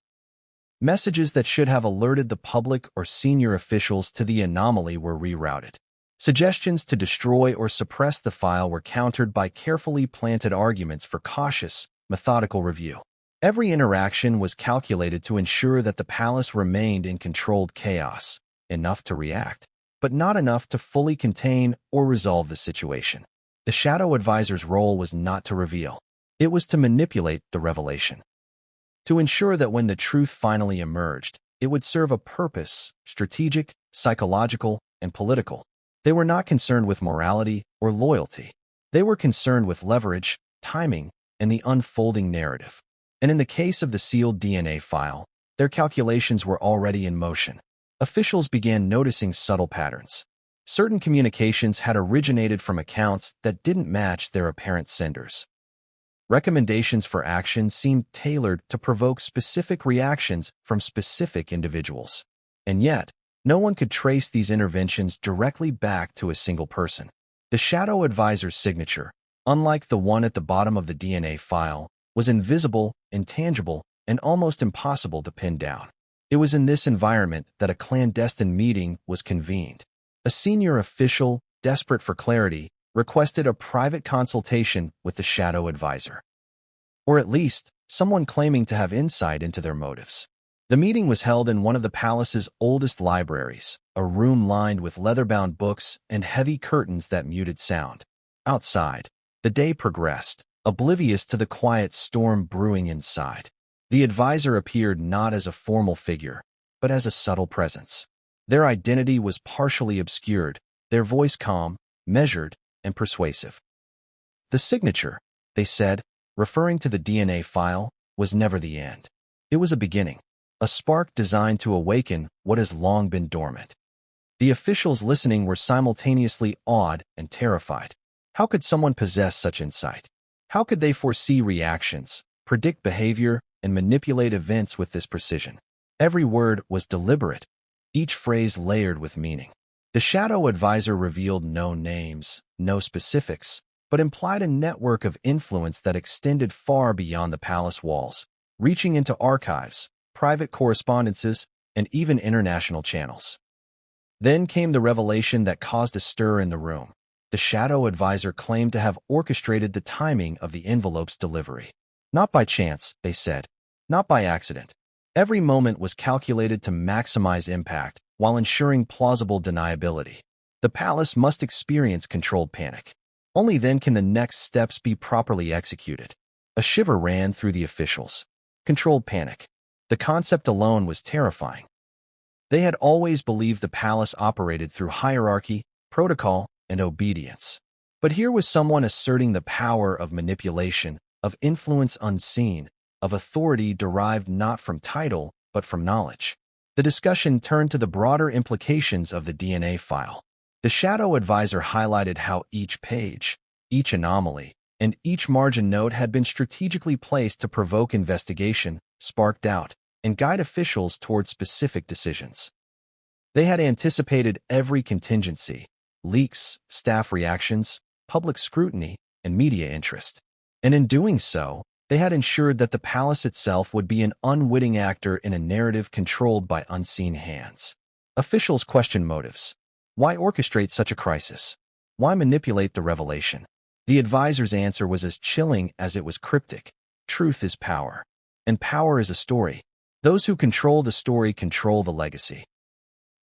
Messages that should have alerted the public or senior officials to the anomaly were rerouted. Suggestions to destroy or suppress the file were countered by carefully planted arguments for cautious, methodical review. Every interaction was calculated to ensure that the palace remained in controlled chaos, enough to react, but not enough to fully contain or resolve the situation. The shadow advisor's role was not to reveal. It was to manipulate the revelation. To ensure that when the truth finally emerged, it would serve a purpose, strategic, psychological, and political. They were not concerned with morality or loyalty. They were concerned with leverage, timing, and the unfolding narrative. And in the case of the sealed DNA file, their calculations were already in motion. officials began noticing subtle patterns. Certain communications had originated from accounts that didn't match their apparent senders. Recommendations for action seemed tailored to provoke specific reactions from specific individuals. And yet, no one could trace these interventions directly back to a single person. The Shadow Advisor's signature, unlike the one at the bottom of the DNA file, was invisible, intangible, and almost impossible to pin down. It was in this environment that a clandestine meeting was convened. A senior official, desperate for clarity, requested a private consultation with the Shadow Advisor. Or at least, someone claiming to have insight into their motives. The meeting was held in one of the palace's oldest libraries, a room lined with leather-bound books and heavy curtains that muted sound. Outside, the day progressed, oblivious to the quiet storm brewing inside. The advisor appeared not as a formal figure, but as a subtle presence. Their identity was partially obscured, their voice calm, measured, and persuasive. The signature, they said, referring to the DNA file, was never the end. It was a beginning, a spark designed to awaken what has long been dormant. The officials listening were simultaneously awed and terrified. How could someone possess such insight? How could they foresee reactions, predict behavior, and manipulate events with this precision? Every word was deliberate, each phrase layered with meaning. The Shadow Advisor revealed no names, no specifics, but implied a network of influence that extended far beyond the palace walls, reaching into archives, private correspondences, and even international channels. Then came the revelation that caused a stir in the room. The Shadow Advisor claimed to have orchestrated the timing of the envelope's delivery. Not by chance, they said, not by accident. Every moment was calculated to maximize impact while ensuring plausible deniability. The palace must experience controlled panic. Only then can the next steps be properly executed. A shiver ran through the officials. Controlled panic. The concept alone was terrifying. They had always believed the palace operated through hierarchy, protocol, and obedience. But here was someone asserting the power of manipulation, of influence unseen, of authority derived not from title, but from knowledge. The discussion turned to the broader implications of the DNA file. The Shadow Advisor highlighted how each page, each anomaly, and each margin note had been strategically placed to provoke investigation, spark doubt, and guide officials toward specific decisions. They had anticipated every contingency: leaks, staff reactions, public scrutiny, and media interest. And in doing so, they had ensured that the palace itself would be an unwitting actor in a narrative controlled by unseen hands. Officials questioned motives. Why orchestrate such a crisis? Why manipulate the revelation? The advisor's answer was as chilling as it was cryptic. Truth is power, and power is a story. Those who control the story control the legacy.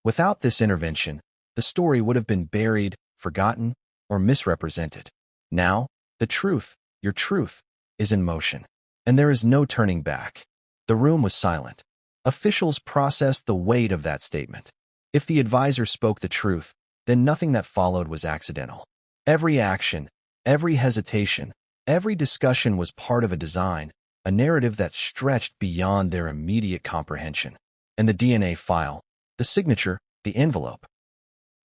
Without this intervention, the story would have been buried, forgotten, or misrepresented. Now, the truth, your truth, is in motion, and there is no turning back. The room was silent. Officials processed the weight of that statement. If the advisor spoke the truth, then nothing that followed was accidental. Every action, every hesitation, every discussion was part of a design, a narrative that stretched beyond their immediate comprehension. And the DNA file, the signature, the envelope.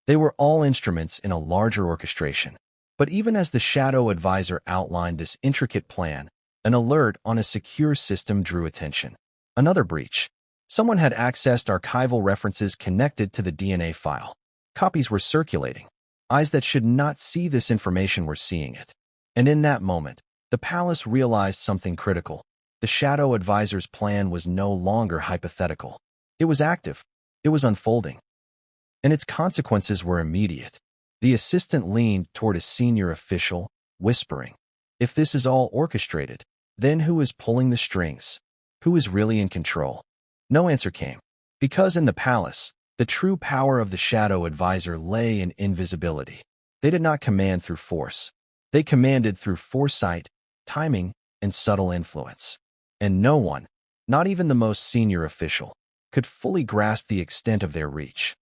They were all instruments in a larger orchestration. But even as the Shadow Advisor outlined this intricate plan, an alert on a secure system drew attention. Another breach. Someone had accessed archival references connected to the DNA file. Copies were circulating. Eyes that should not see this information were seeing it. And in that moment, the palace realized something critical. The Shadow Advisor's plan was no longer hypothetical. It was active. It was unfolding. And its consequences were immediate. The assistant leaned toward a senior official, whispering, "If this is all orchestrated, then who is pulling the strings? Who is really in control?" No answer came. Because in the palace, the true power of the Shadow Advisor lay in invisibility. They did not command through force. They commanded through foresight, timing, and subtle influence. And no one, not even the most senior official, could fully grasp the extent of their reach.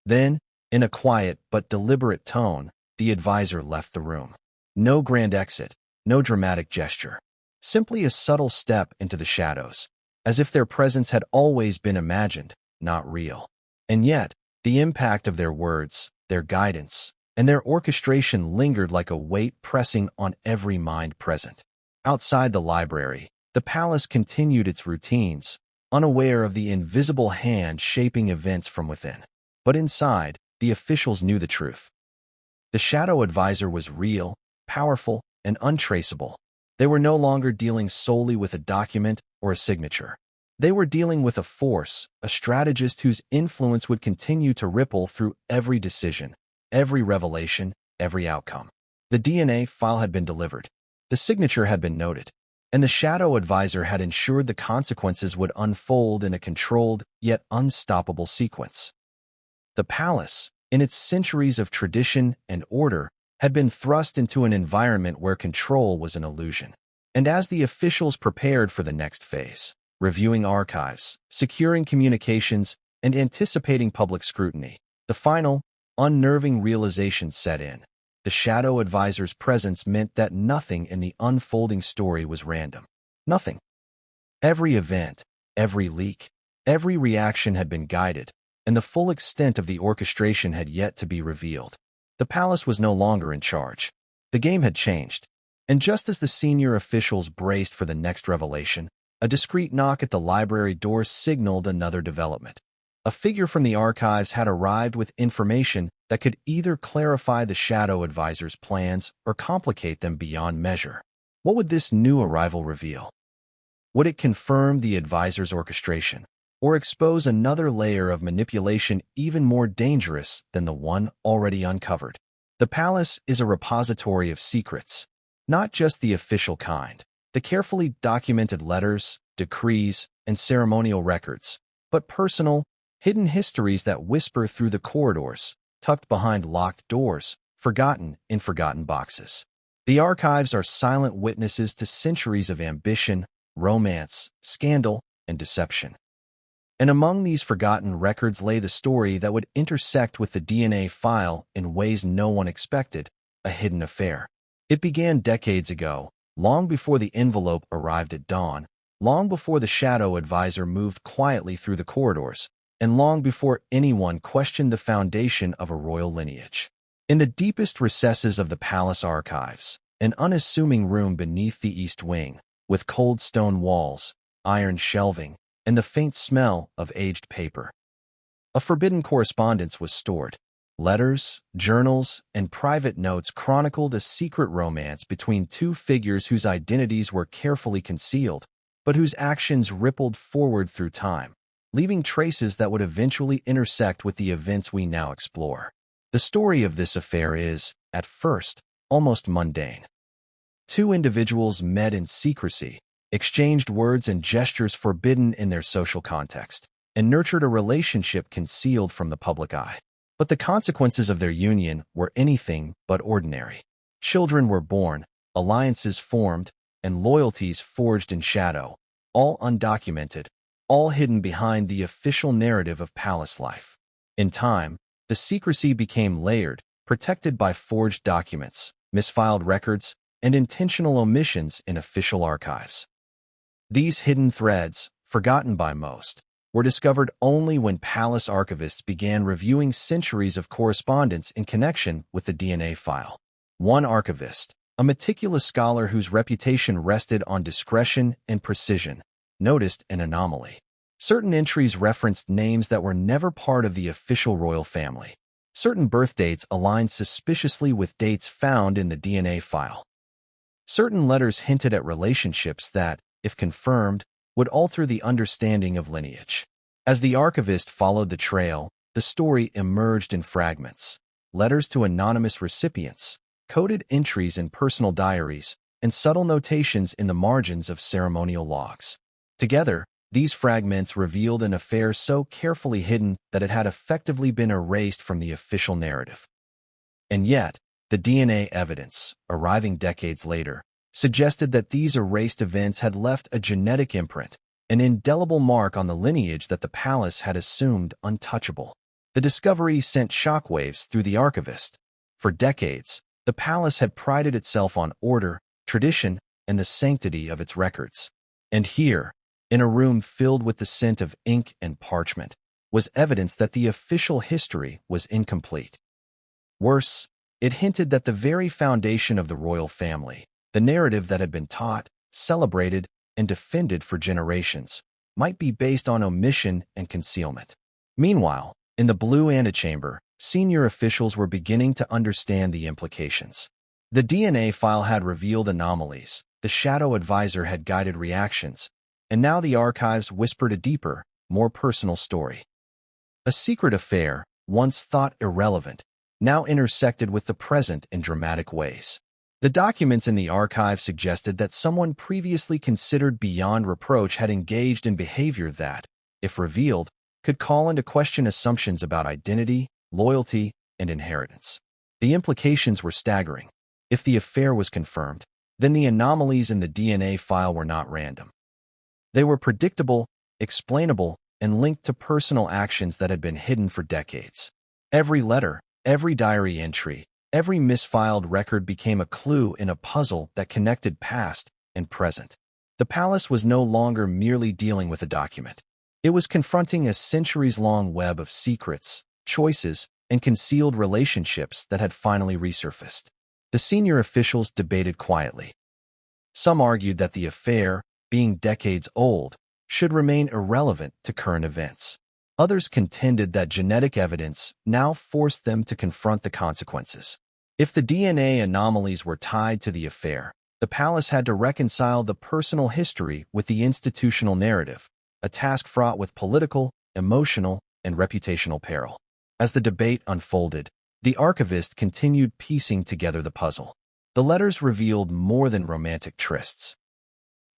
Then, in a quiet but deliberate tone, the advisor left the room. No grand exit, no dramatic gesture. Simply a subtle step into the shadows, as if their presence had always been imagined, not real. And yet, the impact of their words, their guidance, and their orchestration lingered like a weight pressing on every mind present. Outside the library, the palace continued its routines, unaware of the invisible hand shaping events from within. But inside, the officials knew the truth. The Shadow Advisor was real, powerful, and untraceable. They were no longer dealing solely with a document or a signature. They were dealing with a force, a strategist whose influence would continue to ripple through every decision, every revelation, every outcome. The DNA file had been delivered. The signature had been noted. And the Shadow Advisor had ensured the consequences would unfold in a controlled, yet unstoppable sequence. The palace, in its centuries of tradition and order, had been thrust into an environment where control was an illusion. And as the officials prepared for the next phase, reviewing archives, securing communications, and anticipating public scrutiny, the final, unnerving realization set in. The Shadow Advisor's presence meant that nothing in the unfolding story was random. Nothing. Every event, every leak, every reaction had been guided, and the full extent of the orchestration had yet to be revealed. The palace was no longer in charge. The game had changed, and just as the senior officials braced for the next revelation, a discreet knock at the library door signaled another development. A figure from the archives had arrived with information that could either clarify the Shadow Advisor's plans or complicate them beyond measure. What would this new arrival reveal? Would it confirm the advisor's orchestration, or expose another layer of manipulation even more dangerous than the one already uncovered? The palace is a repository of secrets, not just the official kind, the carefully documented letters, decrees, and ceremonial records, but personal, hidden histories that whisper through the corridors, tucked behind locked doors, forgotten in forgotten boxes. The archives are silent witnesses to centuries of ambition, romance, scandal, and deception. And among these forgotten records lay the story that would intersect with the DNA file in ways no one expected, a hidden affair. It began decades ago, long before the envelope arrived at dawn, long before the Shadow Advisor moved quietly through the corridors, and long before anyone questioned the foundation of a royal lineage. In the deepest recesses of the palace archives, an unassuming room beneath the east wing, with cold stone walls, iron shelving, and the faint smell of aged paper, a forbidden correspondence was stored. Letters, journals, and private notes chronicled a secret romance between two figures whose identities were carefully concealed, but whose actions rippled forward through time, leaving traces that would eventually intersect with the events we now explore. The story of this affair is, at first, almost mundane. Two individuals met in secrecy, exchanged words and gestures forbidden in their social context, and nurtured a relationship concealed from the public eye. But the consequences of their union were anything but ordinary. Children were born, alliances formed, and loyalties forged in shadow, all undocumented, all hidden behind the official narrative of palace life. In time, the secrecy became layered, protected by forged documents, misfiled records, and intentional omissions in official archives. These hidden threads, forgotten by most, were discovered only when palace archivists began reviewing centuries of correspondence in connection with the DNA file. One archivist, a meticulous scholar whose reputation rested on discretion and precision, noticed an anomaly. Certain entries referenced names that were never part of the official royal family. Certain birth dates aligned suspiciously with dates found in the DNA file. Certain letters hinted at relationships that, if confirmed, would alter the understanding of lineage. As the archivist followed the trail, the story emerged in fragments: letters to anonymous recipients, coded entries in personal diaries, and subtle notations in the margins of ceremonial logs. Together, these fragments revealed an affair so carefully hidden that it had effectively been erased from the official narrative. And yet, the DNA evidence, arriving decades later, suggested that these erased events had left a genetic imprint, an indelible mark on the lineage that the palace had assumed untouchable. The discovery sent shockwaves through the archivist. For decades, the palace had prided itself on order, tradition, and the sanctity of its records. And here, in a room filled with the scent of ink and parchment, was evidence that the official history was incomplete. Worse, it hinted that the very foundation of the royal family, the narrative that had been taught, celebrated, and defended for generations, might be based on omission and concealment. Meanwhile, in the Blue Antechamber, senior officials were beginning to understand the implications. The DNA file had revealed anomalies, the shadow advisor had guided reactions, and now the archives whispered a deeper, more personal story. A secret affair, once thought irrelevant, now intersected with the present in dramatic ways. The documents in the archive suggested that someone previously considered beyond reproach had engaged in behavior that, if revealed, could call into question assumptions about identity, loyalty, and inheritance. The implications were staggering. If the affair was confirmed, then the anomalies in the DNA file were not random. They were predictable, explainable, and linked to personal actions that had been hidden for decades. Every letter, every diary entry, every misfiled record became a clue in a puzzle that connected past and present. The palace was no longer merely dealing with a document. It was confronting a centuries-long web of secrets, choices, and concealed relationships that had finally resurfaced. The senior officials debated quietly. Some argued that the affair, being decades old, should remain irrelevant to current events. Others contended that genetic evidence now forced them to confront the consequences. If the DNA anomalies were tied to the affair, the palace had to reconcile the personal history with the institutional narrative, a task fraught with political, emotional, and reputational peril. As the debate unfolded, the archivist continued piecing together the puzzle. The letters revealed more than romantic trysts.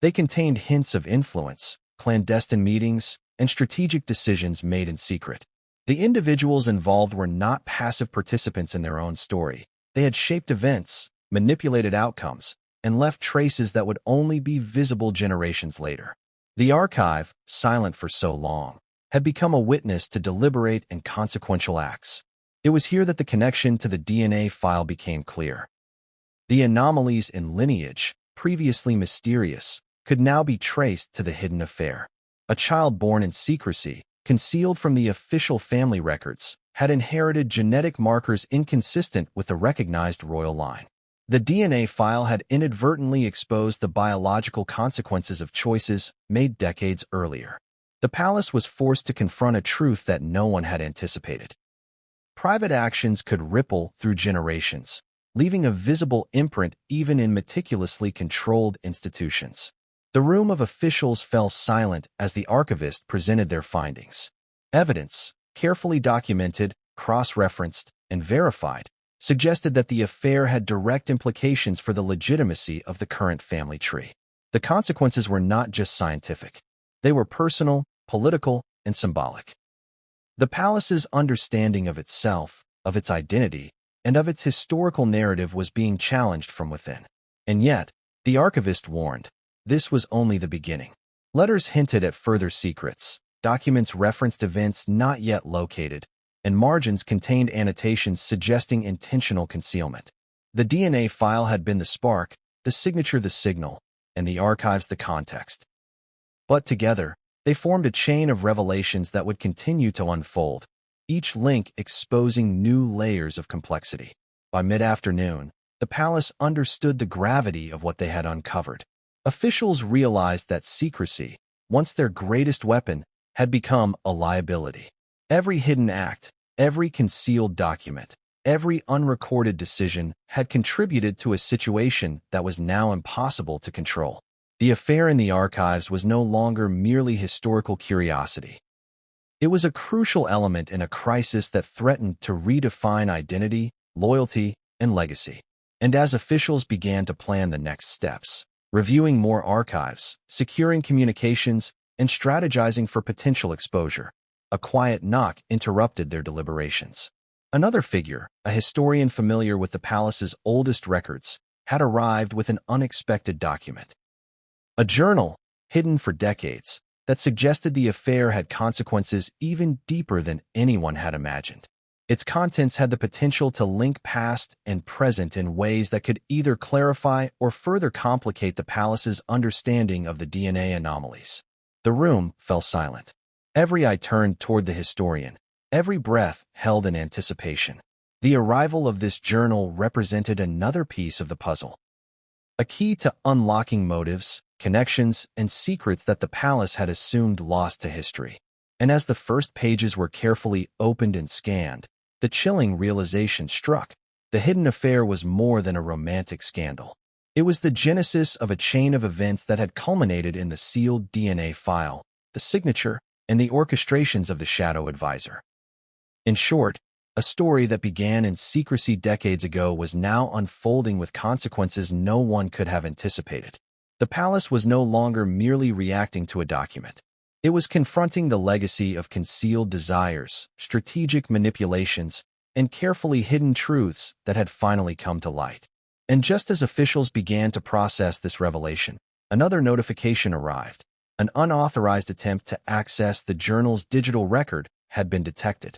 They contained hints of influence, clandestine meetings, and strategic decisions made in secret. The individuals involved were not passive participants in their own story. They had shaped events, manipulated outcomes, and left traces that would only be visible generations later. The archive, silent for so long, had become a witness to deliberate and consequential acts. It was here that the connection to the DNA file became clear. The anomalies in lineage, previously mysterious, could now be traced to the hidden affair. A child born in secrecy, concealed from the official family records, had inherited genetic markers inconsistent with the recognized royal line. The DNA file had inadvertently exposed the biological consequences of choices made decades earlier. The palace was forced to confront a truth that no one had anticipated. Private actions could ripple through generations, leaving a visible imprint even in meticulously controlled institutions. The room of officials fell silent as the archivist presented their findings. Evidence, carefully documented, cross-referenced, and verified, suggested that the affair had direct implications for the legitimacy of the current family tree. The consequences were not just scientific. They were personal, political, and symbolic. The palace's understanding of itself, of its identity, and of its historical narrative was being challenged from within. And yet, the archivist warned, this was only the beginning. Letters hinted at further secrets, documents referenced events not yet located, and margins contained annotations suggesting intentional concealment. The DNA file had been the spark, the signature the signal, and the archives the context. But together, they formed a chain of revelations that would continue to unfold, each link exposing new layers of complexity. By mid-afternoon, the palace understood the gravity of what they had uncovered. Officials realized that secrecy, once their greatest weapon, had become a liability. Every hidden act, every concealed document, every unrecorded decision had contributed to a situation that was now impossible to control. The affair in the archives was no longer merely historical curiosity. It was a crucial element in a crisis that threatened to redefine identity, loyalty, and legacy. And as officials began to plan the next steps, reviewing more archives, securing communications, and strategizing for potential exposure, a quiet knock interrupted their deliberations. Another figure, a historian familiar with the palace's oldest records, had arrived with an unexpected document. A journal, hidden for decades, that suggested the affair had consequences even deeper than anyone had imagined. Its contents had the potential to link past and present in ways that could either clarify or further complicate the palace's understanding of the DNA anomalies. The room fell silent. Every eye turned toward the historian, every breath held in anticipation. The arrival of this journal represented another piece of the puzzle, a key to unlocking motives, connections, and secrets that the palace had assumed lost to history. And as the first pages were carefully opened and scanned, the chilling realization struck. The hidden affair was more than a romantic scandal. It was the genesis of a chain of events that had culminated in the sealed DNA file, the signature, and the orchestrations of the Shadow Advisor. In short, a story that began in secrecy decades ago was now unfolding with consequences no one could have anticipated. The palace was no longer merely reacting to a document. It was confronting the legacy of concealed desires, strategic manipulations, and carefully hidden truths that had finally come to light. And just as officials began to process this revelation, another notification arrived. An unauthorized attempt to access the journal's digital record had been detected.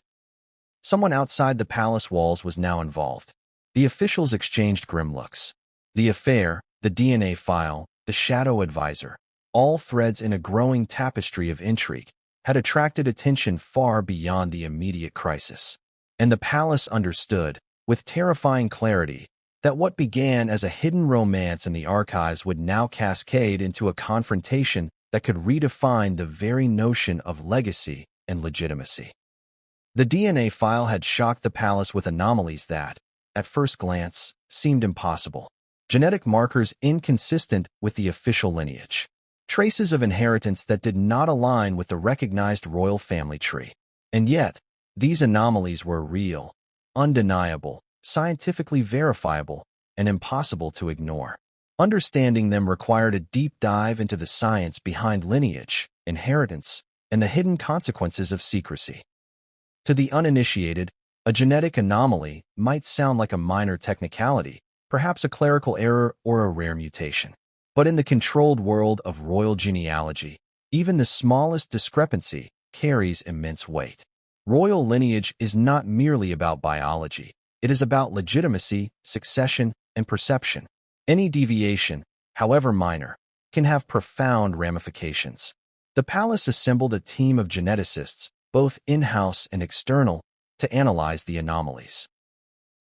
Someone outside the palace walls was now involved. The officials exchanged grim looks. The affair, the DNA file, the Shadow Advisor, all threads in a growing tapestry of intrigue, had attracted attention far beyond the immediate crisis. And the palace understood, with terrifying clarity, that what began as a hidden romance in the archives would now cascade into a confrontation that could redefine the very notion of legacy and legitimacy. The DNA file had shocked the palace with anomalies that, at first glance, seemed impossible. Genetic markers inconsistent with the official lineage. Traces of inheritance that did not align with the recognized royal family tree. And yet, these anomalies were real, undeniable, scientifically verifiable, and impossible to ignore. Understanding them required a deep dive into the science behind lineage, inheritance, and the hidden consequences of secrecy. To the uninitiated, a genetic anomaly might sound like a minor technicality, perhaps a clerical error or a rare mutation. But in the controlled world of royal genealogy, even the smallest discrepancy carries immense weight. Royal lineage is not merely about biology. It is about legitimacy, succession, and perception. Any deviation, however minor, can have profound ramifications. The palace assembled a team of geneticists, both in-house and external, to analyze the anomalies.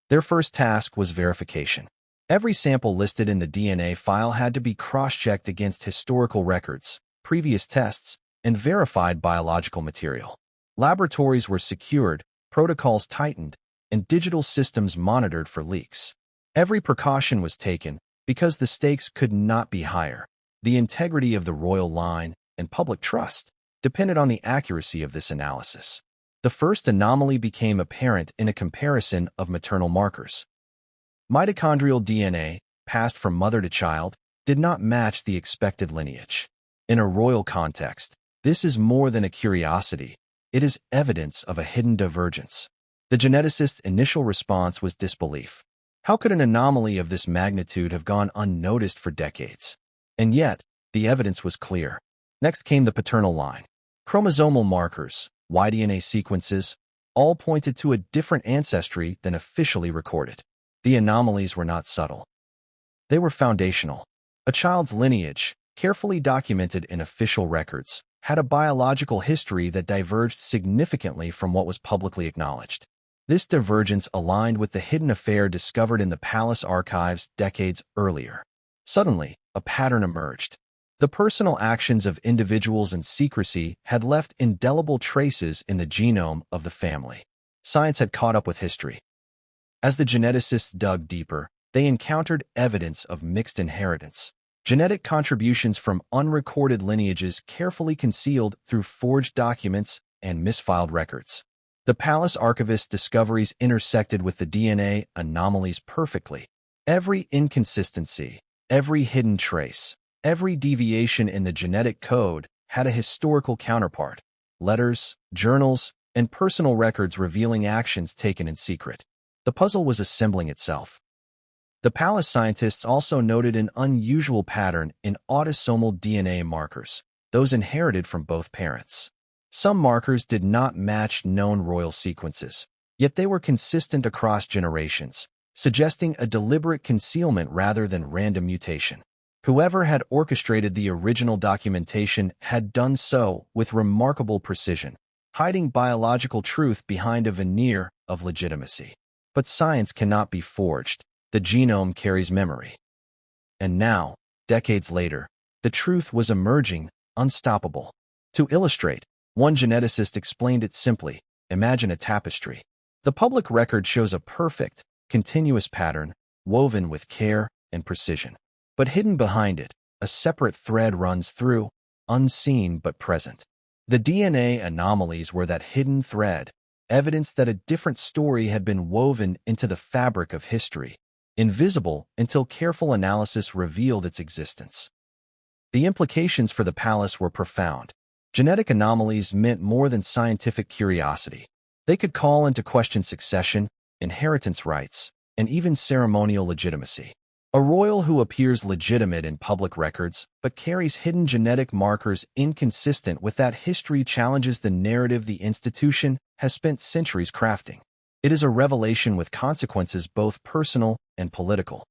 Their first task was verification. Every sample listed in the DNA file had to be cross-checked against historical records, previous tests, and verified biological material. Laboratories were secured, protocols tightened, and digital systems monitored for leaks. Every precaution was taken because the stakes could not be higher. The integrity of the royal line and public trust depended on the accuracy of this analysis. The first anomaly became apparent in a comparison of maternal markers. Mitochondrial DNA, passed from mother to child, did not match the expected lineage. In a royal context, this is more than a curiosity. It is evidence of a hidden divergence. The geneticist's initial response was disbelief. How could an anomaly of this magnitude have gone unnoticed for decades? And yet, the evidence was clear. Next came the paternal line. Chromosomal markers, Y-DNA sequences, all pointed to a different ancestry than officially recorded. The anomalies were not subtle. They were foundational. A child's lineage, carefully documented in official records, had a biological history that diverged significantly from what was publicly acknowledged. This divergence aligned with the hidden affair discovered in the palace archives decades earlier. Suddenly, a pattern emerged. The personal actions of individuals in secrecy had left indelible traces in the genome of the family. Science had caught up with history. As the geneticists dug deeper, they encountered evidence of mixed inheritance. Genetic contributions from unrecorded lineages carefully concealed through forged documents and misfiled records. The palace archivist's discoveries intersected with the DNA anomalies perfectly. Every inconsistency, every hidden trace, every deviation in the genetic code had a historical counterpart. Letters, journals, and personal records revealing actions taken in secret. The puzzle was assembling itself. The palace scientists also noted an unusual pattern in autosomal DNA markers, those inherited from both parents. Some markers did not match known royal sequences, yet they were consistent across generations, suggesting a deliberate concealment rather than random mutation. Whoever had orchestrated the original documentation had done so with remarkable precision, hiding biological truth behind a veneer of legitimacy. But science cannot be forged. The genome carries memory. And now, decades later, the truth was emerging, unstoppable. To illustrate, one geneticist explained it simply: imagine a tapestry. The public record shows a perfect, continuous pattern, woven with care and precision. But hidden behind it, a separate thread runs through, unseen but present. The DNA anomalies were that hidden thread, evidence that a different story had been woven into the fabric of history, invisible until careful analysis revealed its existence. The implications for the palace were profound. Genetic anomalies meant more than scientific curiosity. They could call into question succession, inheritance rights, and even ceremonial legitimacy. A royal who appears legitimate in public records but carries hidden genetic markers inconsistent with that history challenges the narrative the institution has spent centuries crafting. It is a revelation with consequences both personal and political.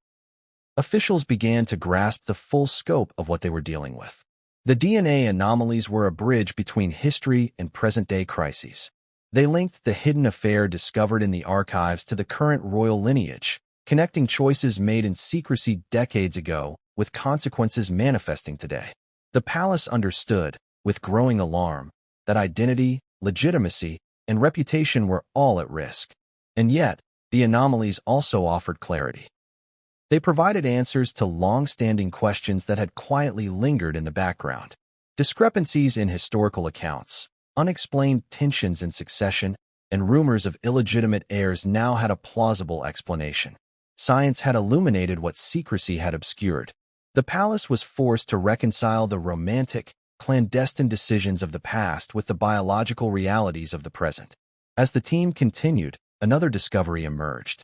Officials began to grasp the full scope of what they were dealing with. The DNA anomalies were a bridge between history and present-day crises. They linked the hidden affair discovered in the archives to the current royal lineage, connecting choices made in secrecy decades ago with consequences manifesting today. The palace understood, with growing alarm, that identity, legitimacy, and reputation were all at risk. And yet, the anomalies also offered clarity. They provided answers to long-standing questions that had quietly lingered in the background. Discrepancies in historical accounts, unexplained tensions in succession, and rumors of illegitimate heirs now had a plausible explanation. Science had illuminated what secrecy had obscured. The palace was forced to reconcile the romantic, clandestine decisions of the past with the biological realities of the present. As the team continued, another discovery emerged.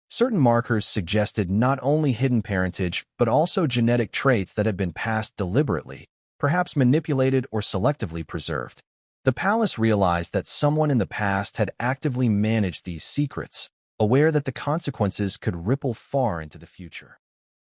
Certain markers suggested not only hidden parentage but also genetic traits that had been passed deliberately, perhaps manipulated or selectively preserved. The palace realized that someone in the past had actively managed these secrets, aware that the consequences could ripple far into the future.